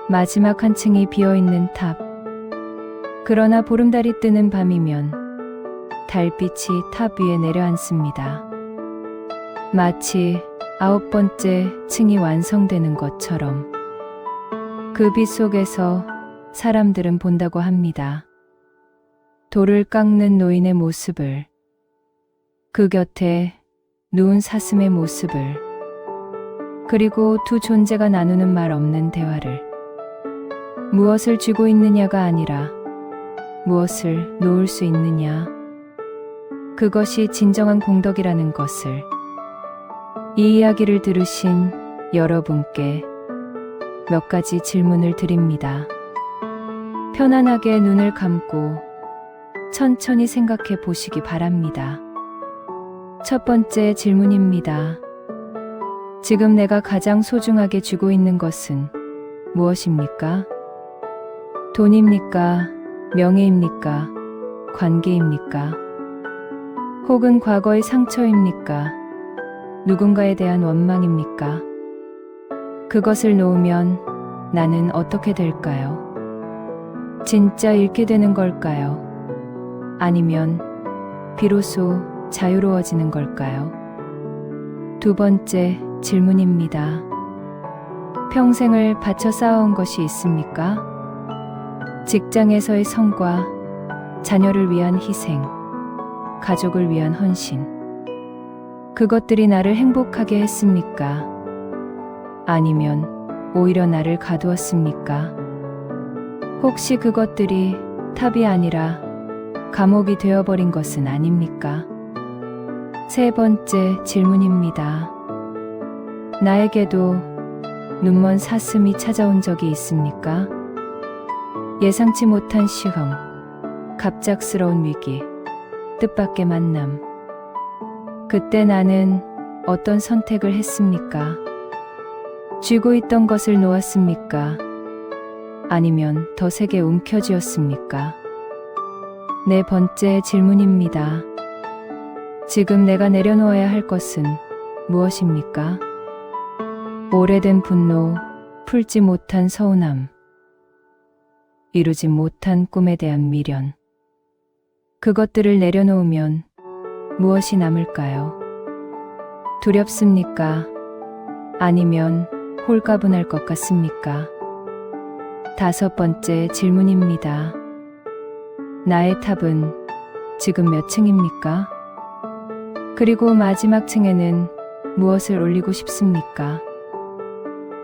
마지막 한 층이 비어있는 탑. 그러나 보름달이 뜨는 밤이면 달빛이 탑 위에 내려앉습니다. 마치 9번째 층이 완성되는 것처럼. 그 빛 속에서 사람들은 본다고 합니다. 돌을 깎는 노인의 모습을, 그 곁에 누운 사슴의 모습을, 그리고 두 존재가 나누는 말 없는 대화를. 무엇을 쥐고 있느냐가 아니라 무엇을 놓을 수 있느냐. 그것이 진정한 공덕이라는 것을. 이 이야기를 들으신 여러분께 몇 가지 질문을 드립니다. 편안하게 눈을 감고 천천히 생각해 보시기 바랍니다. 첫 번째 질문입니다. 지금 내가 가장 소중하게 쥐고 있는 것은 무엇입니까? 돈입니까? 명예입니까? 관계입니까? 혹은 과거의 상처입니까? 누군가에 대한 원망입니까? 그것을 놓으면 나는 어떻게 될까요? 진짜 잃게 되는 걸까요? 아니면 비로소 자유로워지는 걸까요? 두 번째 질문입니다. 평생을 바쳐 쌓아온 것이 있습니까? 직장에서의 성과, 자녀를 위한 희생, 가족을 위한 헌신. 그것들이 나를 행복하게 했습니까? 아니면 오히려 나를 가두었습니까? 혹시 그것들이 탑이 아니라 감옥이 되어버린 것은 아닙니까? 세 번째 질문입니다. 나에게도 눈먼 사슴이 찾아온 적이 있습니까? 예상치 못한 시험, 갑작스러운 위기, 뜻밖의 만남. 그때 나는 어떤 선택을 했습니까? 쥐고 있던 것을 놓았습니까? 아니면 더 세게 움켜쥐었습니까? 네 번째 질문입니다. 지금 내가 내려놓아야 할 것은 무엇입니까? 오래된 분노, 풀지 못한 서운함, 이루지 못한 꿈에 대한 미련. 그것들을 내려놓으면 무엇이 남을까요? 두렵습니까? 아니면 홀가분할 것 같습니까? 다섯 번째 질문입니다. 나의 탑은 지금 몇 층입니까? 그리고 마지막 층에는 무엇을 올리고 싶습니까?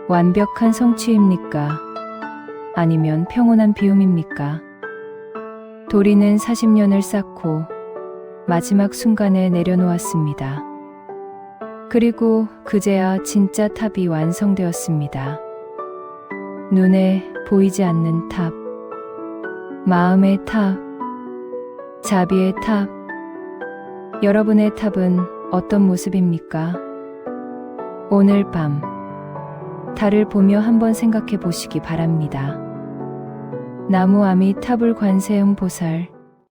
완벽한 성취입니까? 아니면 평온한 비움입니까? 도리는 40년을 쌓고 마지막 순간에 내려놓았습니다. 그리고 그제야 진짜 탑이 완성되었습니다. 눈에 보이지 않는 탑, 마음의 탑, 자비의 탑. 여러분의 탑은 어떤 모습입니까? 오늘 밤 달을 보며 한번 생각해 보시기 바랍니다. 나무 아미 타불 관세음 보살